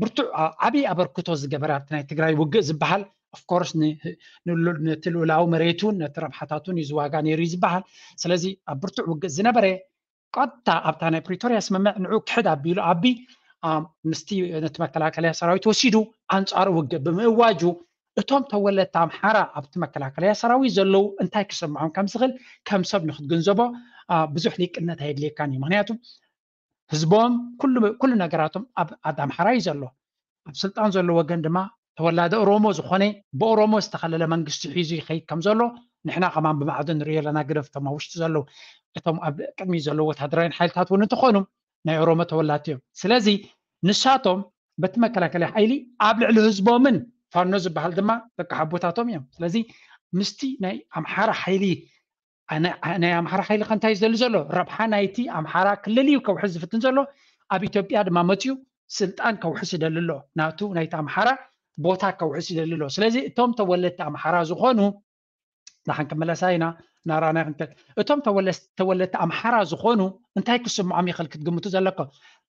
ብርቱዕ ዓብዪ ኣበርክቶ ዝገበረ ኣብቲ ናይ ትግራይ ውግእ ዝበሃል ኦፍኮርስ ነቲ ልኡላዊ መሬቱን ነቲ ረብሓታቱን እዩ ዝዋጋ ነይሩ እዩ ዝበሃል ስለዚ ኣብ ብርቱዕ ውግእ ዝነበረ ቀጥታ ኣብታ ናይ ፕሪቶርያ ስምምዕ ንዑ ክሕድ ኣቢሉ ኣቢ ምስቲ ነቲ መከላከያ ሰራዊት ወሲዱ ኣንጻሩ ውግእ ብምእዋጁ እቶም ተወለድቲ ኣምሓራ ኣብቲ መከላከያ ሰራዊት ዘለው እንታይ ክሰምዖም ከም ዝኽእል ከም ሰብ ንክትግንዘቦ ብዙሕ ሊቅነት ኣይድልየካን እዩ ምክንያቱ ህዝቦም ኩሉ ነገራቶም ኣብ ኣምሓራ እዩ ዘሎ ኣብ ስልጣን ዘሎ ወገን ድማ ተወላደ ኦሮሞ ዝኾነ ብኦሮሞ ዝተኸለለ መንግስቲ ሒዙ ይኸይድ ከም ዘሎ ንሕና ከማን ብማዕዶ ንሪኦ ኣለና ግደፍ እቶም ኣብ ውሽጢ ዘለው እቶም ኣብ ቅድሚ ዘሎ ወታደራዊ ሓይልታት እውን እንትኾኑ ናይ ኦሮሞ ተወላድቲ እዮም ስለዚ ንሳቶም በቲ መከላከያ ሓይሊ ኣብ ልዕሊ ህዝቦምን ፋኖ ዝበሃል ድማ ደቂ ሓቦታቶም እዮም ስለዚ ምስቲ ናይ ኣምሓራ ሓይሊ ናይ ኣምሓራ ሓይሊ ከንታይ ዝደሊ ዘሎ ረብሓ ናይቲ ኣምሓራ ክልል እዩ ከውሕዝ ዝፍትን ዘሎ ኣብ ኢትዮጵያ ድማ መፅኡ ስልጣን ከውሕስ ይደሊ ኣሎ ናቱ ናይቲ ኣምሓራ ቦታ ከውሕስ ይደሊ ኣሎ ስለዚ እቶም ተወለድቲ ኣምሓራ ዝኾኑ ንሓን ክመለሳ ኢና ናራና ክንከል እቶም ተወለድቲ ኣምሓራ ዝኾኑ እንታይ ክስምዖም ይኽእል ክትግምቱ ዘለኮ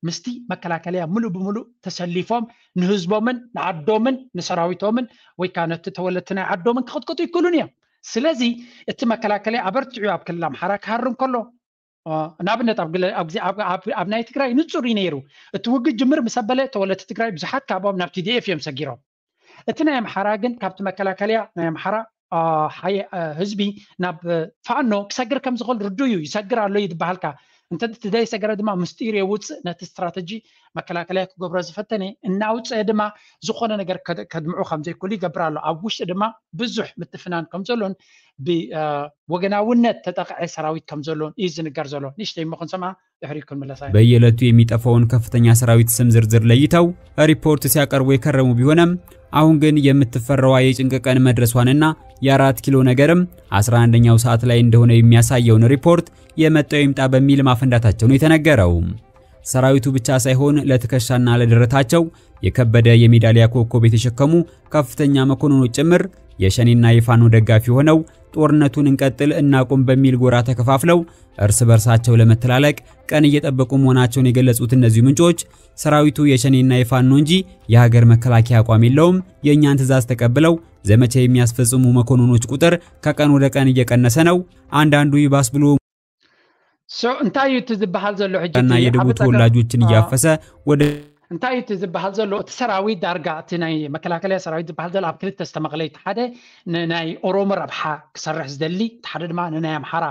ምስቲ መከላከያ ሙሉእ ብሙሉእ ተሰሊፎም ንህዝቦምን ንዓዶምን ንሰራዊቶምን ወይ ከዓ ነቲ ተወለድቲ ናይ ዓዶምን ክኽትክቱ ይክእሉን እዮም ስለዚ እቲ መከላከያ ኣበርቲዑ ኣብ ክልል ኣምሓራ ክሃርም ከሎ نابنت أب ناي تجري نتصوري نيرو توجد جمر مسبلة تولت تجري بزحات كابهم نبتدي دي إف يوم سجيرهم اتنا يم حراجن كابت مكلاكليا يم حرا حي حزبي ناب فانو كسجر كم زغل رديو يسجر على يد بحالك انت تداي سجر دما مستيري ووتس نت استراتيجي مكلاكليا كغبر زفتني ان اوتس دما زخونه نجر كدمعو خمزي كل يقبرالو ابوش دما بزح متفنان كم زلون بوغناونت تتقعي سراويت كم زلون ايزن غرزلون نشتي مخن سما يحريكم ملاساي በየዕለቱ የሚጠፋውን ከፍተኛ ሰራዊት ስም ዝርዝር ለይተው ሪፖርት ሲያቀርቡ የከረሙ ቢሆንም አሁን ግን የምትፈራው የጭንቅ ቀን መድረሷንና የ4 ኪሎ ነገርም 11ኛው ሰዓት ላይ እንደሆነ የሚያሳየውን ሪፖርት የመጣው ይምጣ በሚል ማፈንዳታቸው ነው የተነገረው። ሰራዊቱ ብቻ ሳይሆን ለተከሻና ለደረታቸው የከበደ የሜዳሊያ ኮከብ የተሸከሙ ከፍተኛ መኮንኖች ጭምር የሸኔና የፋኖ ደጋፊ ሆነው ጦርነቱን እንቀጥል እናቆም በሚል ጎራ ተከፋፍለው እርስ በርሳቸው ለመተላለቅ ቀን እየጠበቁ መሆናቸውን የገለጹት እነዚህ ምንጮች ሰራዊቱ የሸኔና የፋኖ እንጂ የሀገር መከላከያ አቋም የለውም፣ የኛን ትዕዛዝ ተቀብለው ዘመቻ የሚያስፈጽሙ መኮንኖች ቁጥር ከቀን ወደ ቀን እየቀነሰ ነው፣ አንዳንዱ ይባስ ብሎ እንታይ ትዝባሃል ዘሎ ሕጂና የደቡብ ተወላጆችን እያፈሰ ወደ እንታይ ትዝባሃል ዘሎ ተሰራዊት ዳርጋ እቲ ናይ መከላከያ ሰራዊት ዝባሃል ዘሎ ኣብ ክልተ ዝተመቕለይ ሓደ ናይ ኦሮሞ ረብሓ ክሰርሕ ዝደሊ ሓደ ድማ ናይ ኣምሓራ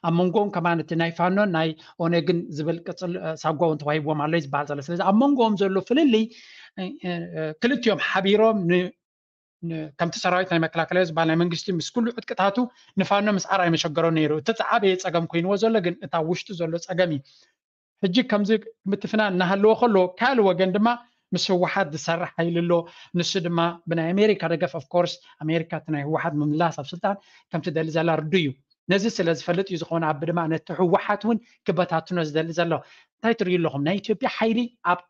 ኣብ መንጎኦም ከማን እቲ ናይ ፋኖ ናይ ኦነግን ዝብል ቅፅል ሳጓው ተዋሂቦም ኣሎ ዝባሃል ዘሎ ስለዚ ኣብ መንጎኦም ዘሎ ፍልሊ ክልቲኦም ሓቢሮም كم تسرعت ناي مكلاكلة زبالة ناي منجستي مسكول عتقتاتو نفانو مسعر أي مشجرون نيرو تتعب يتصقم كوين وزولا جن تاوشت زولو تصقمي هجي كم زي متفنا نهلو خلو كالو وجندما مسو واحد سرح هيللو نسدما بنا أمريكا رجف of course أمريكا تناي واحد من لاس بسلطان كم تدل زلا رديو نزل سلاز فلت يزخون عبد ما نتحو واحدون كبتاتو نزل زلا تايتري لهم ناي إثيوبيا حيلي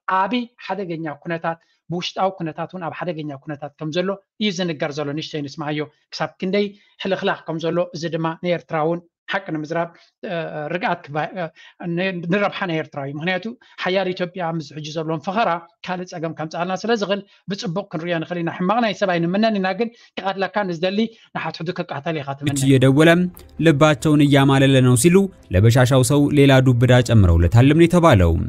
أبي حدا جنيا كنتات بوشتاو كنتاتون أب حدا جنيا كنتات كم زلو يزن الجرزلو نشتين اسمعيو كسب كندي حل خلاق كم زلو زدما نير تراون حقنا مزراب رجعت نرب حنا نير تراي مهنياتو حيار إثيوبيا مز حجز لهم فخرة كانت أجمع كم تعالنا سلازغل بتصبق كنريان خلينا حماقنا يسبعين مننا ناقل كقد لكان نزدلي نحط حدوك قعتالي خاتمنا يدولم لباتون يامال لنا وسيلو لبشاشاو سو ليلا دوبداج أمرو لتعلمني تبالو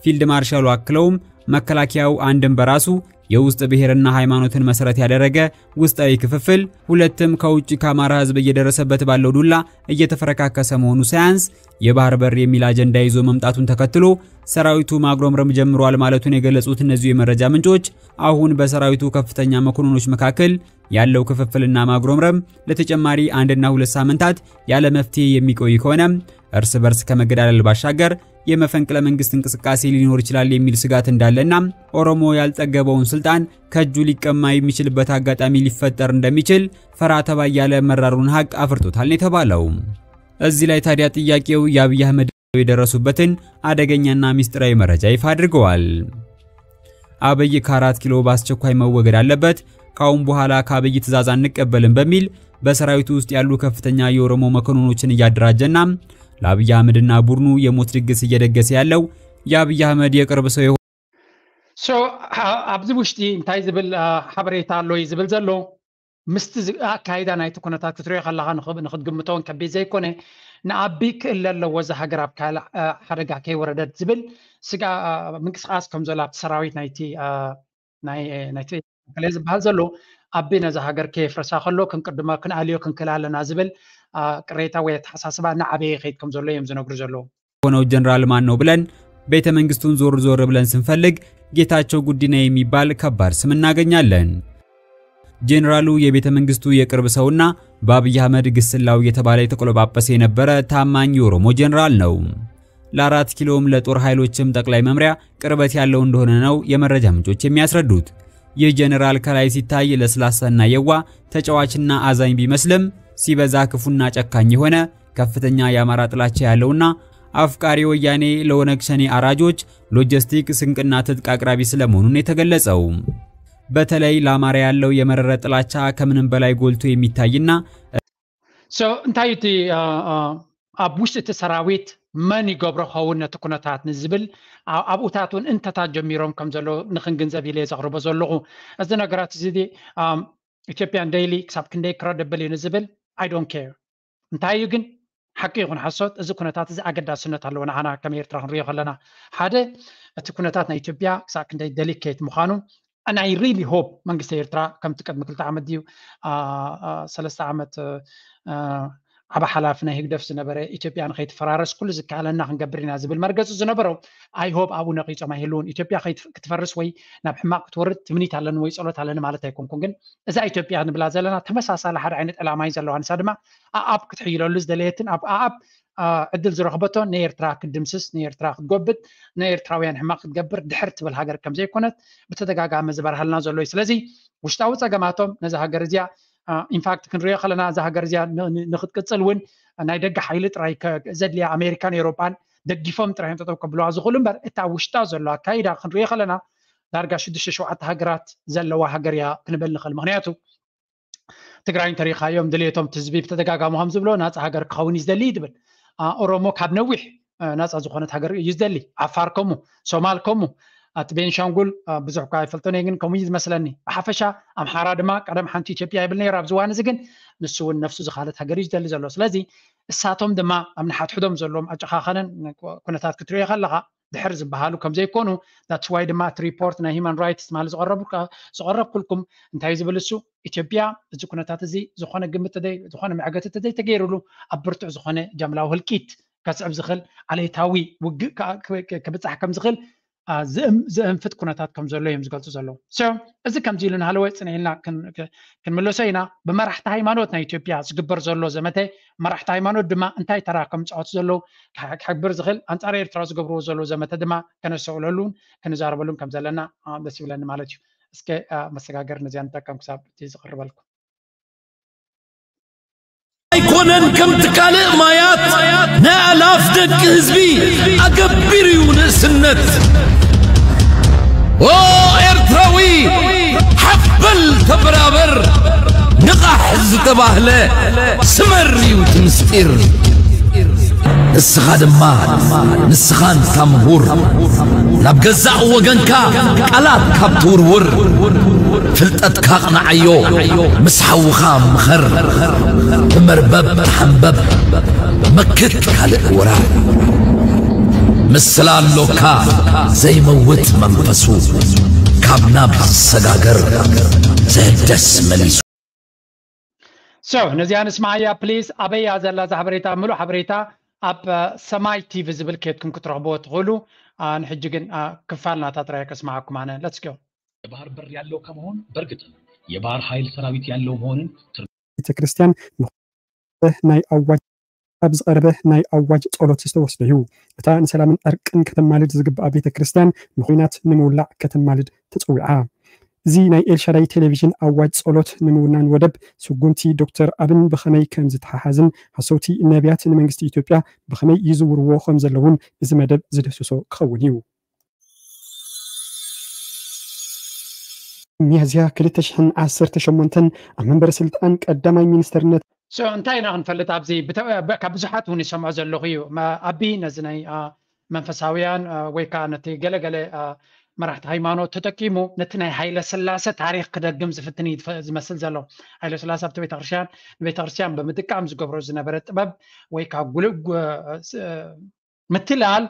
فيلد مارشال واكلوم መከላከያው አንድም በራሱ የውስጥ ብሔርና ሃይማኖትን መሰረት ያደረገ ውስጣዊ ክፍፍል ሁለትም ከውጪ ከአማራ ህዝብ እየደረሰበት ባለው ዱላ እየተፈረካከሰ መሆኑ ሳያንስ የባህር በር የሚል አጀንዳ ይዞ መምጣቱን ተከትሎ ሰራዊቱ ማግሮምረም ጀምሯል ማለቱን የገለጹት እነዚህ የመረጃ ምንጮች አሁን በሰራዊቱ ከፍተኛ መኮንኖች መካከል ያለው ክፍፍልና ማግሮምረም ለተጨማሪ 1 እና 2 ሳምንታት ያለ መፍትሄ የሚቆይ ከሆነ እርስ በርስ ከመገዳደል ባሻገር የመፈንቅለ መንግስት እንቅስቃሴ ሊኖር ይችላል የሚል ስጋት እንዳለና ኦሮሞ ያልጠገበውን ስልጣን ከጁ ሊቀማ የሚችልበት አጋጣሚ ሊፈጠር እንደሚችል ፈራተባ ያለ መራሩን ሀቅ አፍርጦታል የተባለው። እዚህ ላይ ታዲያ ጥያቄው የአብይ አህመድ የደረሱበትን አደገኛና ሚስጥራዊ መረጃ ይፋ አድርገዋል። አብይ ከ4 ኪሎ በአስቸኳይ መወገድ አለበት፣ ካሁን በኋላ ከአብይ ትዕዛዝ አንቀበልም በሚል በሰራዊቱ ውስጥ ያሉ ከፍተኛ የኦሮሞ መኮንኖችን እያደራጀና ለአብይ አህመድና ቡርኑ የሞት ድግስ እየደገሰ ያለው የአብይ አህመድ የቅርብ ሰው አብዚ ውሽጢ እንታይ ዝብል ሓበሬታ ኣሎ ይዝብል ዘሎ ምስቲ ኣካይዳ ናይቲ ኩነታት ክትሪኦ ከለኻ ንኽትግምቶን ከቢድ ዘይኮነ ንኣቢ ክእለ ኣለዎ እዚ ሃገር ኣብ ካልእ ሓደጋ ከይወረደት ዝብል ስጋ ምንቅስቃስ ከም ዘሎ ኣብቲ ሰራዊት ናይቲ ከለይ ዝበሃል ዘሎ ኣቢ ነዚ ሃገር ከየፍርሳ ከሎ ክንቅድሞ ክንኣልዮ ክንክል ኣለና ዝብል ቅሬታ ወይ ተሓሳስባ ንዓበየ ከይድ ከም ዘሎ እዮም ዝነግሩ ዘለዉ ሆነው ጀነራል ማን ነው ብለን ቤተ መንግስቱን ዞር ዞር ብለን ስንፈልግ ጌታቸው ጉዲና የሚባል ከባድ ስም እናገኛለን። ጀነራሉ የቤተ መንግስቱ የቅርብ ሰውና በአብይ አህመድ ግስላው የተባለ የተቆለጳጰሰ የነበረ ታማኝ የኦሮሞ ጀነራል ነው። ለ4 ኪሎም ለጦር ኃይሎችም ጠቅላይ መምሪያ ቅርበት ያለው እንደሆነ ነው የመረጃ ምንጮች የሚያስረዱት። ይህ ጀነራል ከላይ ሲታይ ለስላሳና የዋ ተጫዋችና አዛኝ ቢመስልም ሲበዛ ክፉና ጨካኝ የሆነ ከፍተኛ የአማራ ጥላቻ ያለውና አፍቃሪ ወያኔ ለኦነግ ሸኔ አራጆች ሎጂስቲክ ስንቅና ትጥቅ አቅራቢ ስለመሆኑን የተገለጸው በተለይ ለአማራ ያለው የመረረ ጥላቻ ከምንም በላይ ጎልቶ የሚታይና እንታይቲ ኣብ ውሽጢ እቲ ሰራዊት መን ይገብሮ ኸውን ነቲ ኩነታት ንዝብል ኣብኡታቱን እንተታት ጀሚሮም ከም ዘሎ ንክንግንዘብ ኢለ ዘቕርቦ ዘለኹ እዚ ነገራት እዚ ኢትዮጵያን ዴይሊ ክሳብ ክንደይ ክረድብል እዩ ንዝብል I don't care እንታይ እዩ ግን حقي يكون حسوت إذا كنتات إذا أجد سنة الله أنا كم يرتاح ريح لنا هذا تكونتاتنا إثيوبيا ساكن ده ديليكيت مخانو أنا I really hope منجس يرتاح كم تقدم كل تعمد ديو 3 عامات عبا حلافنا هيك دفس نبرة إثيوبيا أنا خيت فرارس كل زك على إننا هنجبرنا زي بالمركز زنبرو I hope أبو نقيس ما هيلون إثيوبيا خيت كتفرس وي نبح ما كتورد تمنيت على نويس أولت على نمالته يكون كونجن إذا إثيوبيا هن بلازلنا تمساس على حر عينت على ما يزلوا عن سادما أب كتحيلوا لز دليتن أب عدل زرخبته نير تراك الدمسس نير تراك تقبض نير تراويان حماق تقبر دحرت بالهاجر كم زي كونت بتدقاقع مزبر هلنا زلوي سلازي وشتاوت أجمعتهم نزا هاجر زيا in fact كنريا خلنا زا هاجر زيا ناخد كتسلون نايدق حيلت رايك زد لي أمريكان يوروبان دقيفهم تراهم تتوقبلوا عزقولن بر التعوشتا زلوا كايدا كنريا خلنا دارجا شدش شوعت هاجرات زلوا هاجر يا كنبل نخل مغنياتو تقرأين تاريخ يوم دليتهم تزبيب تدقاقع مهم زبلو ناس هاجر قواني زدلي دبل أورومو كاب نوح ناس أزخونت هاجر يزدلي عفاركمو سومالكمو تبين شانقول بزح كاي فلتونيجن كوميز مثلاً حفشة أم حراد ما قدم حنتي تبي يبلني راب زوان زجن نسون نفسه زخالت هاجر يزدلي زلوا سلازي الساتهم دما أمن حد حدهم زلهم أجخاخنا كنتات كتريه خلها دحرز بحاله كم زي كونوا that's why دما تريبورت نا human rights مال زقرب كلكم انتهي زبلسو إثيوبيا إذا كنتات زي زخانة قمت تدي زخانة معجت تدي تغيروا أبرتو زخانة جملة هالكيت كسب زخل عليه تاوي كبتصح كم زخل زم فت كنتات كم زلوا يمز قلتوا زلوا إذا كم جيلنا هلويت سنينا كن ملوسينا بمرحت هايمانوتنا إثيوبيا زقبر زلوا زمتى مرحت هايمانوت دما انتهي تراكم تعود زلوا حبر زخل أنت أرير تراز قبروا زلوا زمتى دما كانوا يسولون كانوا يزاربون كم زلنا بس يقولنا مالتي اسكي مسجاجر نزيان تكم كسب تيزقر بالكم يكونن كم تكالئ مايات نالاف دق حزبي أكبر يونس النت إرتراوي حفل تبرابر نقح زتباهله سمري وتمستير نسخان ما نسخان كامهور نبجزع وجنكا قلات كابتور فلتت كاقنا عيو مسحو خام خر مربب حنبب مكت كالئ ورا مسلال لوكا زي موت منفسو كابناب سجاجر زي دس مليسو نزيان اسمعيا بليز أبي أزل زحبريتا ملو حبريتا أب سماي تي فيزبل كيتكم كترهبوا تقولوا نحججن كفالنا تطريق اسمعكم معنا let's go የባህር በር ያለው ከመሆን በርግጥ የባህር ኃይል ሰራዊት ያለው መሆንን ቤተ ክርስቲያን ናይ አዋጅ أبز قربه ناي أواج طولت استوسديو بتا نسلام أركن كتمالد زجب أبي كريستيان نخينات نمولع كتمالد تطوعا زي ناي إلشراي تلفزيون أواج طولت نمونان ودب سجونتي دكتور أبن بخمي كمز تحازن حصوتي النبيات نمنجستي إثيوبيا بخمي يزور وخم زلون إذا مدب زدسوسو خونيو ميازيا كلتشحن 10 أمن برسلتان قدامي مينسترنت انتهينا نفلت أبزي كبزحات هوني سمع زلوغيو ما أبي نزني منفساويان ويكانت جل مرحت هايمانو تتكيمو نتناي هايلا سلاسة تاريخ كده جمز فتني مثل زلو هايلا سلاسة بتبيت غرشان بمدك عمز قبروز نبرت باب ويكا قلوب متلال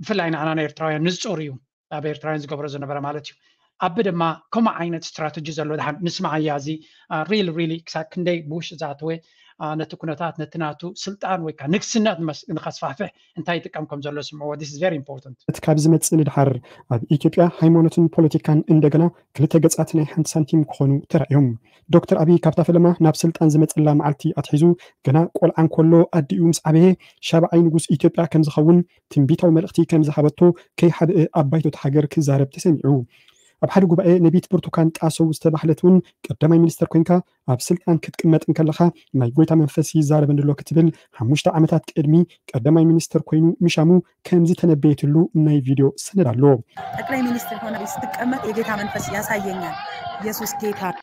في العين عنا نيرترايان نزوريو أبي يرترايان قبروز نبرت مالتيو أبدا ما كم عينة استراتيجية زلوا ده نسمع يازي really كساكندي بوش ذاتوي نتكونتات نتناتو سلطان ويكا نكسنا نخص فاحفه انتهي تكمكم زلوا سمعوا this is very important تكابز متصل الحر أب إثيوبيا هايمونتون بوليتيكان إندجنا كلتا جزءاتنا حنت سنتيم كونو ترأيهم دكتور أبي كابتا فيلما نابسلت أنزمت الله معلتي أتحيزو جنا قول عن كله أديومس أبيه شابع نجوس إثيوبيا كم زخون تنبيته وملختي كم زحبته كي حد أبيتو تحجر كزارب تسمعوا أبحر جوباء نبيت برتقان تأسو استباحلتون قدامي مينستر كوينكا أبسلت أن كتكمت إنكلخا ما يقولت من فسي زارب إن اللوكتبل هموشتا عمتات كأدمي قدامي مينستر كوينو مشامو كمزي تنبيت له ناي فيديو سنرا له أكلاي مينستر هنا بيستكمت يجيتها من فسي ياسايينا يسوس كيتها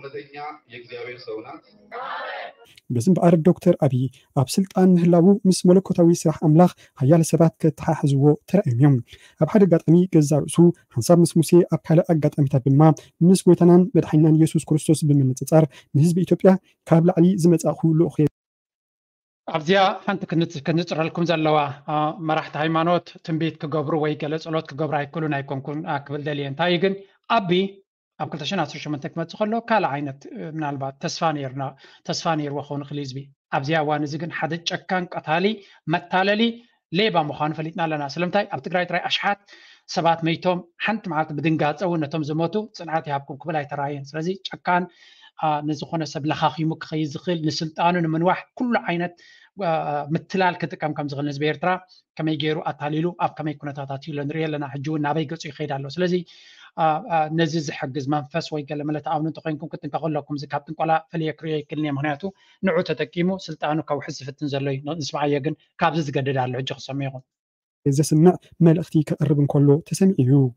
እውነተኛ የእግዚአብሔር ሰው ናት። بزن بقى الدكتور أبي أب سلطان مهلاو مس ملكوتاوي سراح أملاخ هيال سبات كتحاحزو ترأيهم أب حد قد أمي جزار سو حنصاب مس موسى أب حلا قد أمي تبما مس قوتنان بدحينان يسوس كريستوس بمنتصار نهزب إثيوبيا كابل علي زمت أخو لأخي أبزيا حنت كنت لكم زلوا مرحت هيمانوت تنبيت كجبرو ويجلس صلوات كجبر هيكلون هيكون أقبل دليل تايجن أبي أب كل تشنا عشر من تكمل تخلو كلا عينت من البعض تسفانير وخون خليزبي أبزيا وانزجن حد شكان قتالي متاللي ليبا مخان فليتنا لنا سلمتاي أبتقرأ ترى أشحات سبات ميتهم حنت معك بدنجات أو إنهم زموتو صنعتي هابكم قبل تراين سلزي شكان نزخون سب لخاخي مك خيزخل نسلطانو من واحد كل عينت متلال كتكم كم زغل نسبير ترى كما يجيروا أتاليلو أب كما يكون تاتاتيو لنريال لنا حجون نابي قصي خير الله سلزي نزز حجز منفس ويقال لما لا تعاونوا تقينكم كنت نقول لكم زي كابتن قلا فليكري كلني مهناتو نعود تتكيمو سلطانو كو حس في التنزلي نسمع يجن كابز قدد على العجق سميهم إذا سمع ملأختي كقرب كله تسمعيو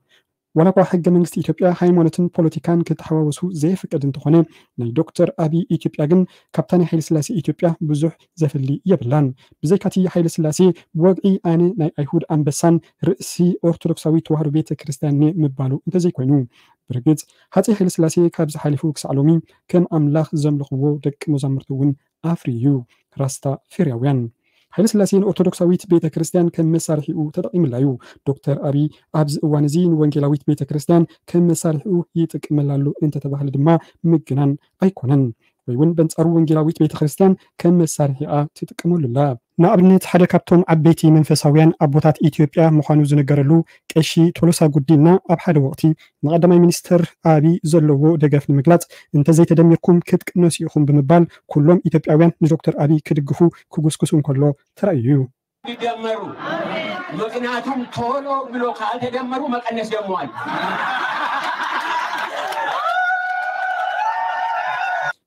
ولا قا حق من إثيوبيا هايمونتن بوليتيكان كتحوسو زي فكرة انتخونه ناي دكتور أبي إثيوبيا جن كابتن حيل سلاسي إثيوبيا بزح زفلي يبلان بزي كاتي حيل سلاسي بوقعي أنا ناي أيهود أمبسان رئيسي أرثوذكساوي توهر بيت كريستياني مبالو انت زي كوينو برجت هاتي حيل سلاسي كابز حالفو كسعلومي كم أملاخ زملخو دك مزمرتون أفريو راستا فيريوان حيل سلاسين أرثوذكساويت بيت كريستيان كم مسارحيو تدقيم اللايو دكتور أبي أبز وانزين وانجيلاويت بيت كريستيان كم مسارحيو يتقيم اللالو انت تبهل دما مجنان أيكونن ويون بنصارو وانجيلاويت بيت كريستيان كم مسارحيا تتقيمو لله نابنت حدا كابتوم عبيتي منفساويان أبوتات إثيوبيا مخانو زنقرلو كأشي تولوسا قدينا أب حدا وقتي مقدمي مينستر أبي زلوو دقاف المقلات انت زي تدميركم كتك نسيخم بمبال كلهم إثيوبياويان دكتور أبي كدقفو كوغسكسون كله ترأيو يدمروا مقناتهم تولو بلو قال تدمروا مقنس يموال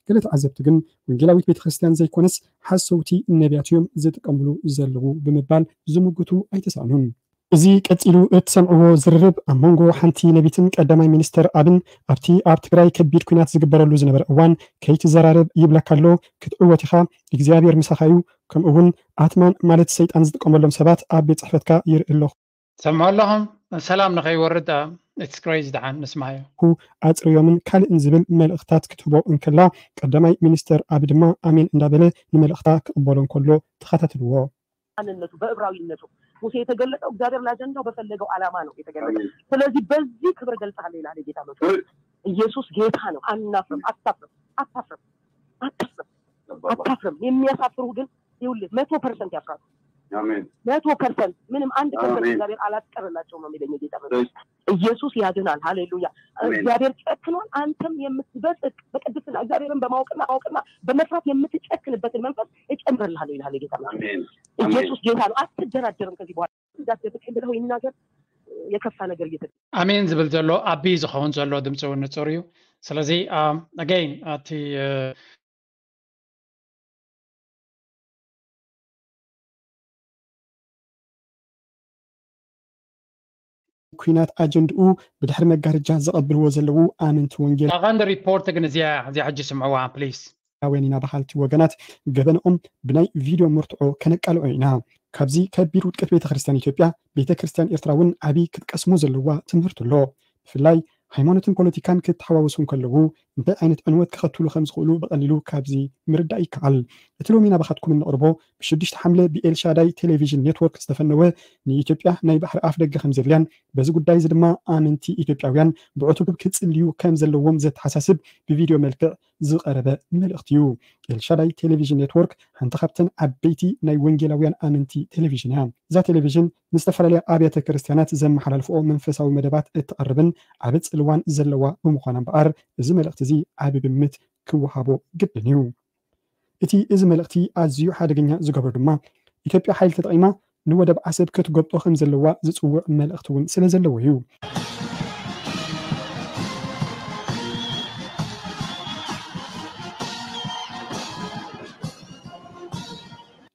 قلت عزبت جن وانجيلاويت بيت خريستيان زي كونس حسوتي النبياتيوم زي تقبلو زلغو بمبال زمقتو أي تسعنون إزي كتلو اتسمعو زررب أمونغو حنتي نبيتن قدامي مينستر أبن أبتي أبتقراي كبير كوينات زقبرلو زنبر أوان كيت زرارب يبلكالو كتعواتيخا إكزيابير مساخايو كم أون آتمان مالت سيد أنزد قمالهم سبات أبيت صحفتكا يرئلو سمعوا لهم سلام نغي ورد it's crazy دعان نسمعيه هو أتر يومن كال إنزبل ملأختات كتبو إنكلا قدامي مينستر أبدما أمين إندابله نملأختات كقبالون كله تخطت الوا አንነቱ በዕብራዊነቱ ሙሴ የተገለጠው እግዚአብሔር ለአጀንዳው በፈለገው ዓላማ ነው የተገለጠው። ስለዚህ በዚህ ክብር ገልጸሃል ይላል ጌታ ነው። ኢየሱስ ጌታ ነው። አናፍርም፣ አታፍርም። የሚያሳፍሩ ግን ይኸውልህ 100% ያፍራሉ። አሜን 100% ምንም 1% እግዚአብሔር አላስቀርላቸውም ነው የሚለኝ ጌታ ነው። ኢየሱስ ያድናል። ሃሌሉያ። እግዚአብሔር ጨክኗል። አንተም የምትበጽቅ በቅድስና እግዚአብሔርን በማወቅና በመፍራት የምትጨክንበትን መንፈስ እጨምርልሃለሁ ይላል ጌታ ነው። አሜን። ኢየሱስ ጌታ ነው። አትደራደርም ከዚህ በኋላ እንዳትደብቅ ብለው ይናገር የከፋ ነገር እየተደረገ አሜን ዝብል ዘሎ አቢ ዝኸውን ዘሎ ድምፁ ንጹር እዩ። ስለዚ again እቲ ኩናት አጀንድኡ ብድሕሪ መጋረጃ ዘቐብልዎ ዘለዉ ኣመንቲ ወንጌል ኣቐንዲ ሪፖርት ግን እዚኣ ሕጂ ስምዕዋ ፕሊዝ ወኒና ባህልቲ ወገናት ገበንኦም ብናይ ቪድዮ ምርትዖ ከነቃልዑ ኢና ካብዚ ከቢድ ውድቀት ቤተ ክርስቲያን ኢትዮጵያ ቤተ ክርስቲያን ኤርትራ እውን ዓብዪ ክትቀስሙ ዘለዋ ትምህርቲ ኣሎ ብፍላይ ሃይማኖትን ፖለቲካን ክትሓዋውሱ ከለዉ እንታይ ዓይነት ዕንወት ክኸትሉ ከም ዝኽእሉ ብቐሊሉ ካብዚ ምርዳእ ይከኣል እቲ ሎሚ ናባኻትኩም እንቕርቦ ብ6 ሓምለ ብኤልሻዳይ ቴሌቪዥን ኔትወርክ ዝተፈነወ ንኢትዮጵያ ናይ ባሕሪ ኣፍ ደገ ከም ዘድልያን በዚ ጉዳይ እዚ ድማ ኣመንቲ ኢትዮጵያውያን ብዕቱብ ክጽልዩ ከም ዘለዎም ዘተሓሳስብ ብቪድዮ መልክዕ ዝቐረበ መልእኽቲ እዩ ኤልሻዳይ ቴሌቪዥን ኔትወርክ ሓንቲ ካብተን ዓበይቲ ናይ ወንጌላውያን ኣመንቲ ቴሌቪዥን እያ እዛ ቴሌቪዥን ንዝተፈላለየ ኣብያተ ክርስቲያናት ዘመሓላልፍኦ መንፈሳዊ መደባት እትቐርብን ዓብ ጽልዋን ዘለዋ ብምዃና እምበኣር እዚ መልእኽቲ እዚ ዓብ ግምት ክወሃቦ ግድን እዩ እቲ እዚ መልእኽቲ ኣዝዩ ሓደገኛ ዝገብሮ ድማ ኢትዮጵያ ሓይል ተጠቒማ ንወደብ ዓሰብ ክትገብጦ ከም ዘለዋ ዝፅውዕ መልእኽቲ እውን ስለ ዘለዎ እዩ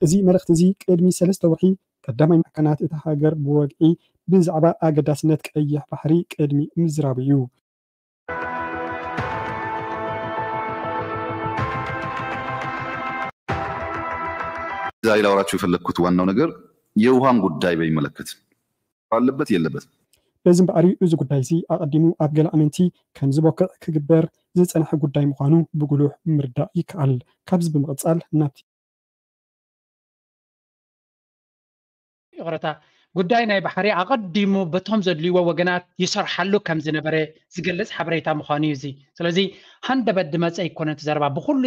እዚ መልእኽቲ እዚ ቅድሚ 3 ወርሒ ቀዳማይ ማዕከናት እታ ሃገር ብወግዒ ብዛዕባ ኣገዳስነት ቀይሕ ባሕሪ ቅድሚ ምዝራብ እዩ ዛሬ ላወራችሁ የፈለኩት ዋናው ነገር የውሃን ጉዳይ በሚመለከት ባለበት የለበት በዝም በአሪ እዚ ጉዳይ እዚ አቀዲሙ ኣብ ገለ ኣመንቲ ከም ዝበክዕ ክግበር ዝጸንሐ ጉዳይ ምዃኑ ብጉሉሕ ምርዳእ ይከኣል ካብዚ ብምቕጻል ናብቲ ይቕረታ ጉዳይ ናይ ባሕሪ ኣቀዲሙ በቶም ዘድልይዎ ወገናት ይሰርሓሉ ከም ዝነበረ ዝገልጽ ሓበሬታ ምዃኑ እዩ እዚ ስለዚ ሃንደበት ድመፀ ይኮነ ተዘረባ ብኩሉ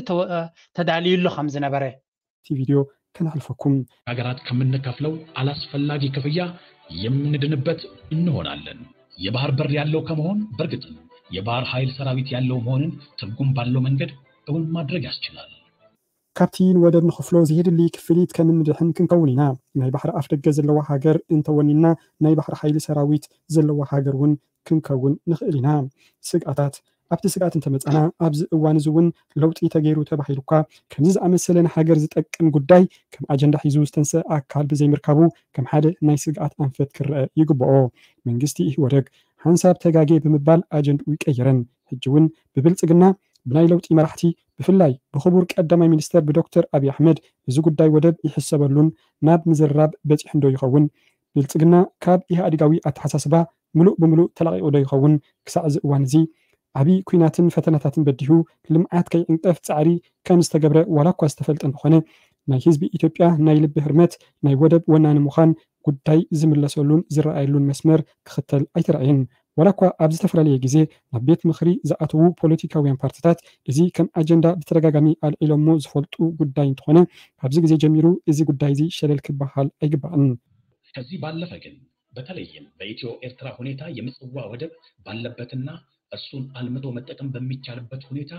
ተዳልዩሉ ከም ዝነበረ እቲ ቪድዮ ከናልፈኩም ሀገራት ከምንከፍለው አላስፈላጊ ክፍያ የምንድንበት እንሆናለን። የባህር በር ያለው ከመሆን በርግጥም የባህር ኃይል ሰራዊት ያለው መሆንን ትርጉም ባለው መንገድ እውን ማድረግ ያስችላል። ካፕቲን ወደብ ንኽፍሎ ዝሄድሊ ክፍሊት ከምንድሕን ክንከውን ኢና ናይ ባሕሪ ኣፍ ደገ ዘለዋ ሃገር እንተወኒና ናይ ባሕሪ ኃይሊ ሰራዊት ዘለዋ ሃገር እውን ክንከውን ንኽእል ኢና ስግኣታት ኣብቲ ስግኣት እንተመፃና ኣብዚ እዋን እዚ እውን ለውጢ ተገይሩ ተባሂሉካ ከምዚ ዝኣመሰለ ንሃገር ዝጠቅም ጉዳይ ከም ኣጀንዳ ሒዙ ዝተንስአ ኣካል ብዘይምርካቡ ከም ሓደ ናይ ስግኣት ኣንፈት ክርአ ይግብኦ መንግስቲ ኢህወደግ ሓንሳብ ተጋጌ ብምባል ኣጀንድኡ ይቀይረን ሕጂ እውን ብብልፅግና ብናይ ለውጢ መራሕቲ ብፍላይ ብኽቡር ቀዳማይ ሚኒስተር ብዶክተር ኣብይ ኣሕመድ እዚ ጉዳይ ወደብ ይሕሰበሉን ናብ ምዝራብ በፂሑ ዶ ይኸውን ብልፅግና ካብ ኢህኣዴጋዊ ኣተሓሳስባ ሙሉእ ብምሉእ ተላቂቑ ዶ ይኸውን ክሳዕ እዚ እዋን እዚ ዓብይ ኩናትን ፈተናታትን በዲሁ ልምዓት ከይዕንቀፍ ፃዕሪ ከም ዝተገብረ ዋላ እኳ ዝተፈልጠ እንተኾነ ናይ ህዝቢ ኢትዮጵያ ናይ ልቢ ህርመት ናይ ወደብ ወናኒ ምዃን ጉዳይ ዝምለሰሉን ዝረኣየሉን መስመር ክኽተል ኣይትረአየን ዋላ እኳ ኣብ ዝተፈላለየ ግዜ ናብ ቤት ምኽሪ ዝኣተዉ ፖለቲካውያን ፓርቲታት እዚ ከም ኣጀንዳ ብተደጋጋሚ ኣልዒሎሞ ዝፈልጡ ጉዳይ እንትኾነ ካብዚ ግዜ ጀሚሩ እዚ ጉዳይ እዚ ሸለል ክበሃል ኣይግባእን ከዚህ ባለፈ ግን በተለይም በኢትዮ ኤርትራ ሁኔታ የምጽዋ ወደብ ባለበትና እሱን አልምቶ መጠቀም በሚቻልበት ሁኔታ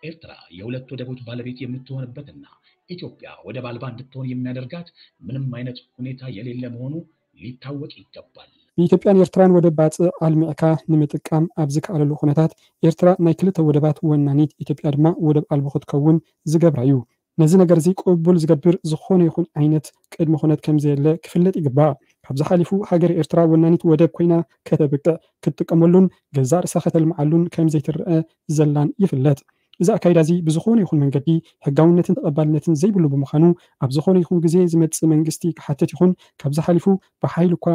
ኤርትራ የሁለት ወደቦች ባለቤት የምትሆንበትና ኢትዮጵያ ወደብ አልባ እንድትሆን የሚያደርጋት ምንም አይነት ሁኔታ የሌለ መሆኑ ሊታወቅ ይገባል። ኢትዮጵያን ኤርትራን ወደብ ባጽእ አልሚዕካ ንምጥቃም ኣብዚ ካለሉ ኩነታት ኤርትራ ናይ ክልተ ወደባት ወናኒት ኢትዮጵያ ድማ ወደብ አልቦ ክትከውን ዝገብራ እዩ ነዚ ነገር እዚ ቅቡል ዝገብር ዝኾነ ይኹን ዓይነት ቅድመ ኩነት ከም ዘየለ ክፍለጥ ይግባእ ካብዚ ሓሊፉ ሃገር ኤርትራ ወናኒት ወደብ ኮይና ከተብቅዕ ክትጥቀመሉን ገዛ ርእሳ ከተልምዓሉን ከም ዘይትርአ ዘላን ይፍለጥ እዚ ኣካይዳ እዚ ብዝኾነ ይኹን መንገዲ ሕጋውነትን ተቐባልነትን ዘይብሉ ብምዃኑ ኣብ ዝኾነ ይኹን ግዜ ዝመጽእ መንግስቲ ክሓትት ይኹን ካብዚ ሓሊፉ ብሓይል እኳ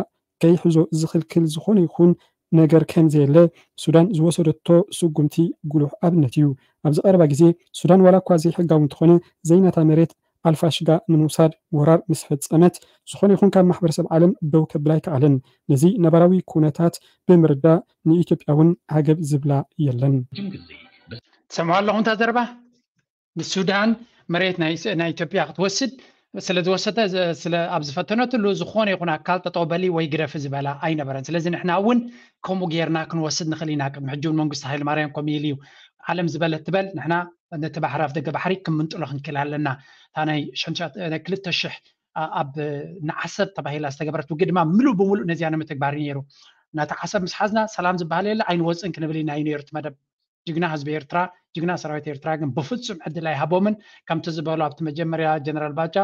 ከይሕዞ ዝኽልክል ዝኾነ ይኹን ነገር ከም ዘየለ ሱዳን ዝወሰደቶ ስጉምቲ ጉሉሕ ኣብነት እዩ ኣብዚ ቀረባ ግዜ ሱዳን ዋላ እኳ ዘይሕጋዊ እንትኾነ ዘይናታ መሬት ኣልፋሽጋ ንምውሳድ ወራር ምስ ፈጸመት ዝኾነ ይኹን ካብ ማሕበረሰብ ዓለም ደው ከብላ ኣይከኣለን ነዚ ነባራዊ ኩነታት ብምርዳእ ንኢትዮጵያ እውን ዓገብ ዝብላ የለን ሰምዑ ኣለኹም እታ ዘረባ ንሱዳን መሬት ናይ ኢትዮጵያ ክትወስድ ስለ ዝወሰደ ስለ ኣብ ዝፈተነትሉ ዝኾነ ይኹን ኣካል ጠጠበሊ ወይ ግረፍ ዝበላ ኣይነበረን ስለዚ ንሕና እውን ከምኡ ጌርና ክንወስድ ንኽእል ኢና ቅድሚ ሕጂ እውን መንግስቲ ሃይለማርያም ከምኡ ኢሉ እዩ ዓለም ዝበለት ትበል ንሕና ነቲ ባሕሪ ኣፍ ደገ ባሕሪ ክምንጥሎ ክንክእል ኣለና እታ ናይ 2000 ኣብ ንዓሰብ ተባሂላ ዝተገበረት ውግእ ድማ ምሉእ ብምሉእ ነዚያ ንምትግባር ነይሩ ናቲ ዓሰብ ምስ ሓዝና ሰላም ዝበሃል የለ ኣይንወፅን ክንብል ኢና እዩ ነይሩ እቲ መደብ ጅግና ህዝቢ ኤርትራ ጅግና ሰራዊት ኤርትራ ግን ብፍጹም ዕድል ኣይሃቦምን ከምቲ ዝበሉ ኣብቲ መጀመርያ ጀነራል ባጃ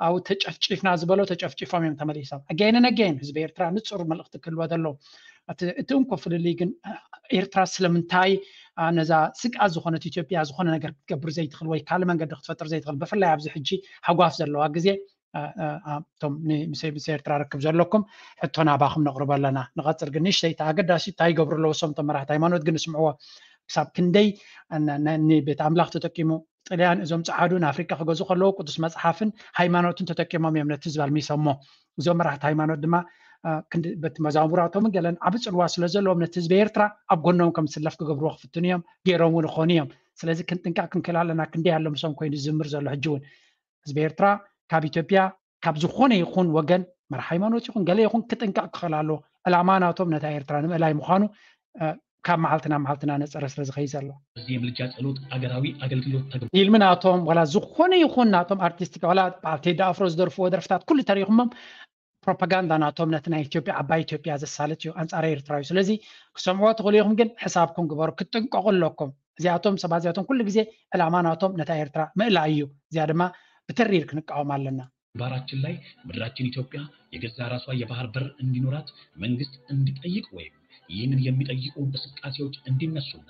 ኣብ ተጨፍጪፍና ዝበሎ ተጨፍጪፎም እዮም ተመሊሶም ኣገይን ህዝቢ ኤርትራ ንጹር መልእኽቲ ክህልዎ ዘለዎ እቲ እንኮፍልልይ ግን ኤርትራ ስለምንታይ ነዛ ስግኣት ዝኾነት ኢትዮጵያ ዝኾነ ነገር ክትገብር ዘይትኽእል ወይ ካልእ መንገዲ ክትፈጥር ዘይትኽእል ብፍላይ ኣብዚ ሕጂ ሓጓፍ ዘለዋ ግዜ እቶም ምስ ኤርትራ ርክብ ዘለኩም ሕቶ ናባኹም ነቕርቦ ኣለና ንቐፅል ግን ንእሽተይ ኣገዳሲ እንታይ ይገብሩ ኣለዎ እሶም እቶም መራሕቲ ሃይማኖት ግን ንስምዕዎ ክሳብ ክንደይ ቤት ኣምላኽ ተጠቂሙ ጥልያን እዞም ፀዓዱ ንኣፍሪካ ክገዙ ከለዉ ቅዱስ መፅሓፍን ሃይማኖትን ተጠቂሞም እዮም ነቲ ህዝቢ ኣልሚሶሞ እዞም መራሕቲ ሃይማኖት ድማ በቲ መዛሙራቶምን ገለን ዓብ ፅልዋ ስለ ዘለዎም ነቲ ህዝቢ ኤርትራ ኣብ ጎኖም ከም ዝስለፍ ክገብርዎ ክፍትኑ እዮም ገይሮም እውን ይኾኑ እዮም ስለዚ ክንጥንቃቅ ክንክእል ኣለና ክንደይ ኣሎ ምሶም ኮይኑ ዝምር ዘሎ ሕጂ እውን ህዝቢ ኤርትራ ካብ ኢትዮጵያ ካብ ዝኾነ ይኹን ወገን መራሒ ሃይማኖት ይኹን ገለ ይኹን ክጥንቃቅ ክኽእል ኣለዎ ዕላማ ናቶም ነታ ኤርትራ ንምእላይ ምዃኑ ካብ መዓልትና ነፀረ ስለ ዝኸይ ዘሎ እዚ የምልጃ ጸሎት ኣገራዊ ኣገልግሎት ኢልምናቶም ዋላ ዝኾነ ይኹን ናቶም ኣርቲስቲክ ዋላ ቴዲ ኣፍሮ ዝደርፍዎ ደርፍታት ኩሉ ተሪኹሞም ፕሮፓጋንዳ ናቶም ነቲ ናይ ኢትዮጵያ ዓባይ ኢትዮጵያ ዘሳለጥ እዩ ኣንጻር ኤርትራ እዩ ስለዚ ክሰምዕዎ ትኽእሉ ኢኹም ግን ሕሳብኩም ግበሩ ክትጥንቀቑ ኣለኩም እዚኣቶም ሰባት እዚኣቶም ኩሉ ግዜ ዕላማ ናቶም ነታ ኤርትራ ምእላይ እዩ እዚኣ ድማ ብተሪር ክንቃወም ኣለና ባራችን ላይ ምድራችን ኢትዮጵያ የገዛ ራሷ የባህር በር እንዲኖራት መንግስት እንዲጠይቅ ወይም ይህንን የሚጠይቁ እንቅስቃሴዎች እንዲነሱና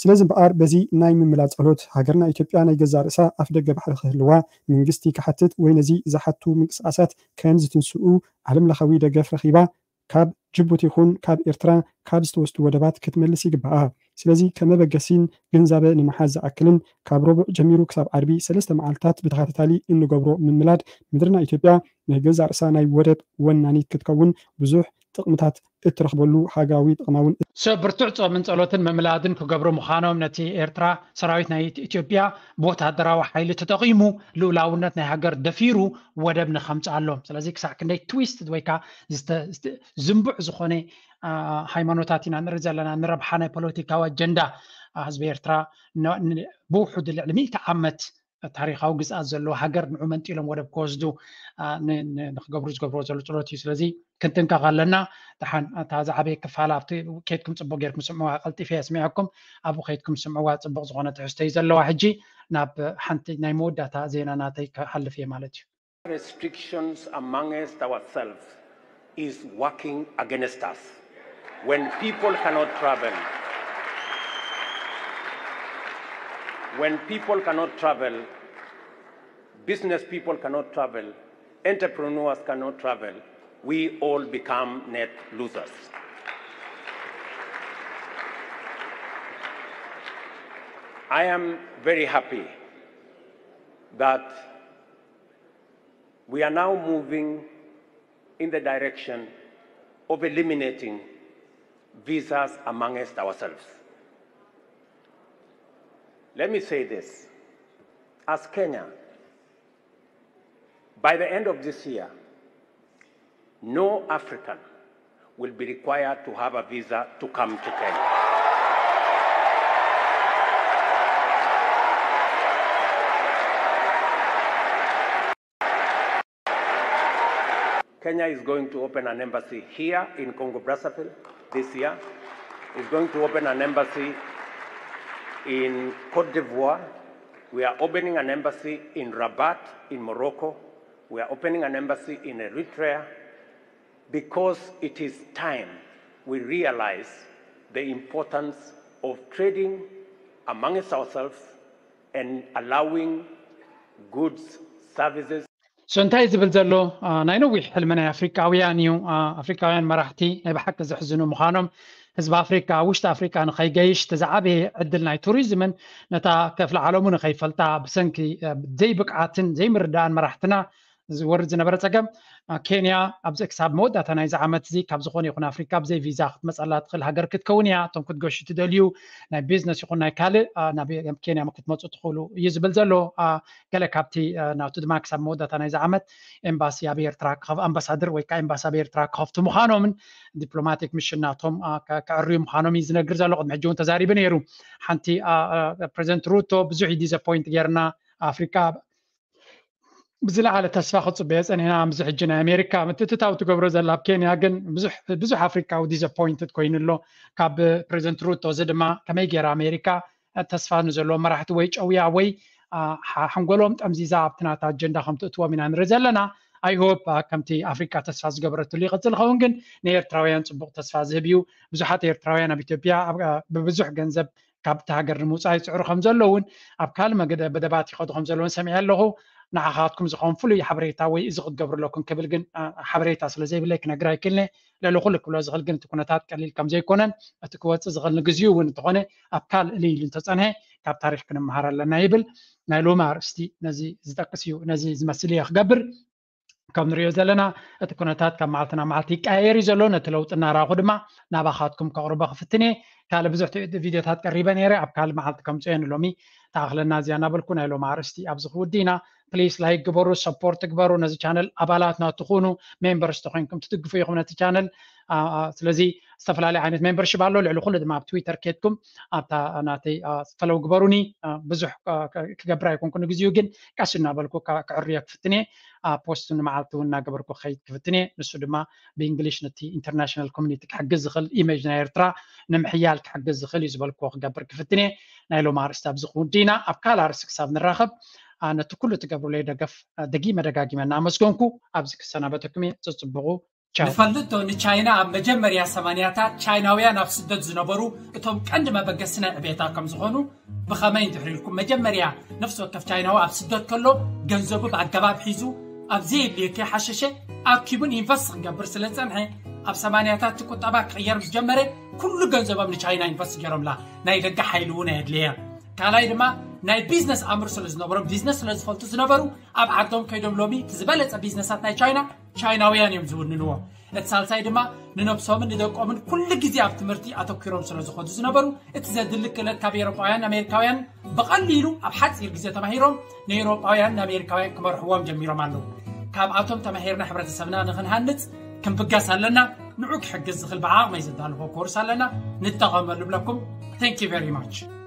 ስለዚ በኣር በዚ ናይ ምምላፅ ጸሎት ሃገርና ኢትዮጵያ ናይ ገዛ ርእሳ ኣፍ ደገ ባሕሪ ክህልዋ መንግስቲ ክሓትት ወይ ነዚ ዝሓቱ ምንቅስቃሳት ከም ዝትንስኡ ዓለም ለኻዊ ደገፍ ረኺባ ካብ ጅቡቲ ይኹን ካብ ኤርትራ ካብ ዝተወስዱ ወደባት ክትመልስ ይግባኣ ስለዚ ከመበገሲን ግንዛበ ንምሓዝ ዝኣክልን ካብ ረቡዕ ጀሚሩ ክሳብ ዓርቢ 3 መዓልታት ብተኸታታሊ እንገብሮ ምምላድ ምድርና ኢትዮጵያ ናይ ገዛ ርእሳ ናይ ወደብ ወናኒት ክትከውን ብዙሕ ጥቕምታት እትረኽበሉ ሃጋዊ ጥቕማውን ብርቱዕ ጾምን ጸሎትን መምላድን ክገብሩ ምዃኖም ነቲ ኤርትራ ሰራዊት ናይ ኢትዮጵያ ብወታደራዊ ሓይሊ ተጠቒሙ ልኡላውነት ናይ ሃገር ደፊሩ ወደብ ንኸምፅእ ኣሎም ስለዚ ክሳዕ ክንደይ ትዊስት ወይ ከዓ ዝንቡዕ ዝኾነ ሃይማኖታት ኢና ንርኢ ዘለና ንረብሓ ናይ ፖለቲካዊ ኣጀንዳ ህዝቢ ኤርትራ ብውሑድ ልዕሊ 100 ዓመት ታሪኻዊ ግዝኣት ዘለዎ ሃገር ንዑ መንጢሎም ወደብ ክወስዱ ንክገብሩ ዝገብርዎ ዘሎ ጸሎት እዩ ስለዚ ክንጥንቀቕ ኣለና ድሓን እታ ዝዓበየ ክፋላ ኣብቲ ከይድኩም ፅቡቅ ጌርኩም ስምዕዋ ቀልጢፈ ስሚዐኩም ኣብኡ ከይድኩም ስምዕዋ ፅቡቅ ዝኾነ ትሕዝቶ እዩ ዘለዋ ሕጂ ናብ ሓንቲ ናይ መወዳእታ ዜና ናተይ ክሓልፍ እየ ማለት እዩ restrictions amongst ourselves is working against us when people cannot travel. When people cannot travel, business people cannot travel, entrepreneurs cannot travel, we all become net losers. I am very happy that we are now moving in the direction of eliminating visas amongst ourselves. Let me say this. As Kenya, by the end of this year, no African will be required to have a visa to come to Kenya. Kenya is going to open an embassy here in Congo-Brazzaville this year. It's going to open an embassy in Cote d'Ivoire. We are opening an embassy in Rabat in Morocco. We are opening an embassy in Eritrea because it is time we realize the importance of trading amongst ourselves and allowing goods, services. سنتاي زبل زلو ناينوي حلمنا أفريقيان يو أفريقيان مرحتي بحق زحزنو مخانم حزب أفريقيا وشت أفريقيا نخي جيش تزعبه عدلنا توريزمن نتا كيف العالم نخي فلتا بسنكي زي بقعتن زي مردان مرحتنا ورد زنبرة تجمع كينيا أبز إكساب مودة أنا إذا عملت زي كابز خوني يكون أفريقيا بزي فيزا خد مسألة تخل هجر كتكونيا تم كت جوش تدليو نا بيزنس يكون نا كله نبي كينيا ممكن ما تدخلوا يزبل زلوا كله كابتي نا تدمع إكساب مودة أنا إذا عملت إمباسي أبير تراك خف أمباسادر ويكا إمباسي أبير تراك خفت مخانو من دبلوماتيك مشناتهم كأريم مخانو ميزنا جرزا لقد محجون تزاري بنيرو حنتي بريزنت روتو بزوجي ديزابوينت جرنا أفريقيا بزلا على تسفاخ صبيس أنا هنا مزح جنا أمريكا متتتاو تقبر زلا بكينيا جن بزح أفريقيا وديزابوينتد كوين له كاب بريزنت روتو زدما كما يجرى أمريكا التسفاخ نزلوا ما راح تويج أو يعوي حنقولهم تأمزيزا بتناتا أجندة خمت أتوا من عن رزلنا I hope كمتي أفريقيا تسفاخ قبرت اللي قتل خونجن نير تراويان صبغ تسفاخ زبيو بزحات نير تراويان بإثيوبيا ببزح جنزب كاب تهاجر الموسعي سعر خمزلون أبكال ما قد بدبات يخذ خمزلون سمع له نعهاتكم زخون فلي حبريتا وي إزغد قبر لكم قبل جن حبريتا سلا زي بلك نقرأ كلنا لو خلك ولا زغل جن تكونتات قليل كم زي كونن أتكوت زغل نجزيو ونتقونه أبكال اللي لنتصنه كاب تاريخ كنا مهارة لنا يبل نايلو مارستي نزي زدقسيو نزي زمسلي خبر كم نريو زلنا تكونتات كم معلتنا معلتي كايري زلون تلوت النار قدما نباخاتكم كقربا خفتني كاله بزح فيديوهات قريبة نيرة أبكال معلتكم زين لومي تاخلنا زيانا بالكون نايلو مارستي أبزخو دينا بليز لايك قبروا سبورت قبروا نزي channel أبالاتنا تخونوا ممبرز تخونكم تدقفوا يخونا تي channel سلزي استفلالي عينت ممبرش بالو لعلو خلد ما بتويتر كيتكم أبتا ناتي فلو قبروني بزح كقبرا يكون كنو جزيوجن كاسنا بالكو كعريك فتني بوستون معلتونا قبركو خيط كفتني نسو دما بإنجليش نتي international community كحجز خل إيميج نايرترا نمحيال كحجز خل يزبالكو قبر كفتني نايلو مارستا بزخون دينا أبكال عرسك ساب نراخب أنا تكل تقبل لي دقف دقيمة دقاقيمة نامسكونكو أبزك السنة بتكمي تصبغوا نفلتو نتشاينا مجمريا سمانياتات تشايناويا نفسدت زنبرو اتهم كند ما بقسنا ابيتا كم زخونو بخمين تحريلكم مجمريا نفسه كف تشايناوا ابسدت كله جنزوب بعقباب حيزو ابزي اللي كي حششه اكيبون ينفسخ قبر سلسنحي اب سمانياتات تقطبا قير مجمره كل جنزوب من تشاينا ينفسخ يرملا ناي دغ حيلونا يدليا كالاي دما ناي بيزنس امر سلز نبرو بيزنس سلز فلتو زنبرو اب عدم كيدم لومي تزبلص بيزنسات ناي تشايناويان يمزون نو اتسالساي دما ننبسوم ندقومن كل غزي اب تمرتي اتوكيروم سلازو خدو زنبرو اتزدلك لكابيروبايان امريكاويان بقليلو اب حصير غزي تماهيروم نيروبايان امريكاويان كمرحوام جميروم انو كاب اتوم تماهيرنا حبرتسبنا نخنهنت كم بقاس لنا نعوك حق الزخل بعاق ما يزدان هو كورس لنا نتغمر لكم. Thank you very much.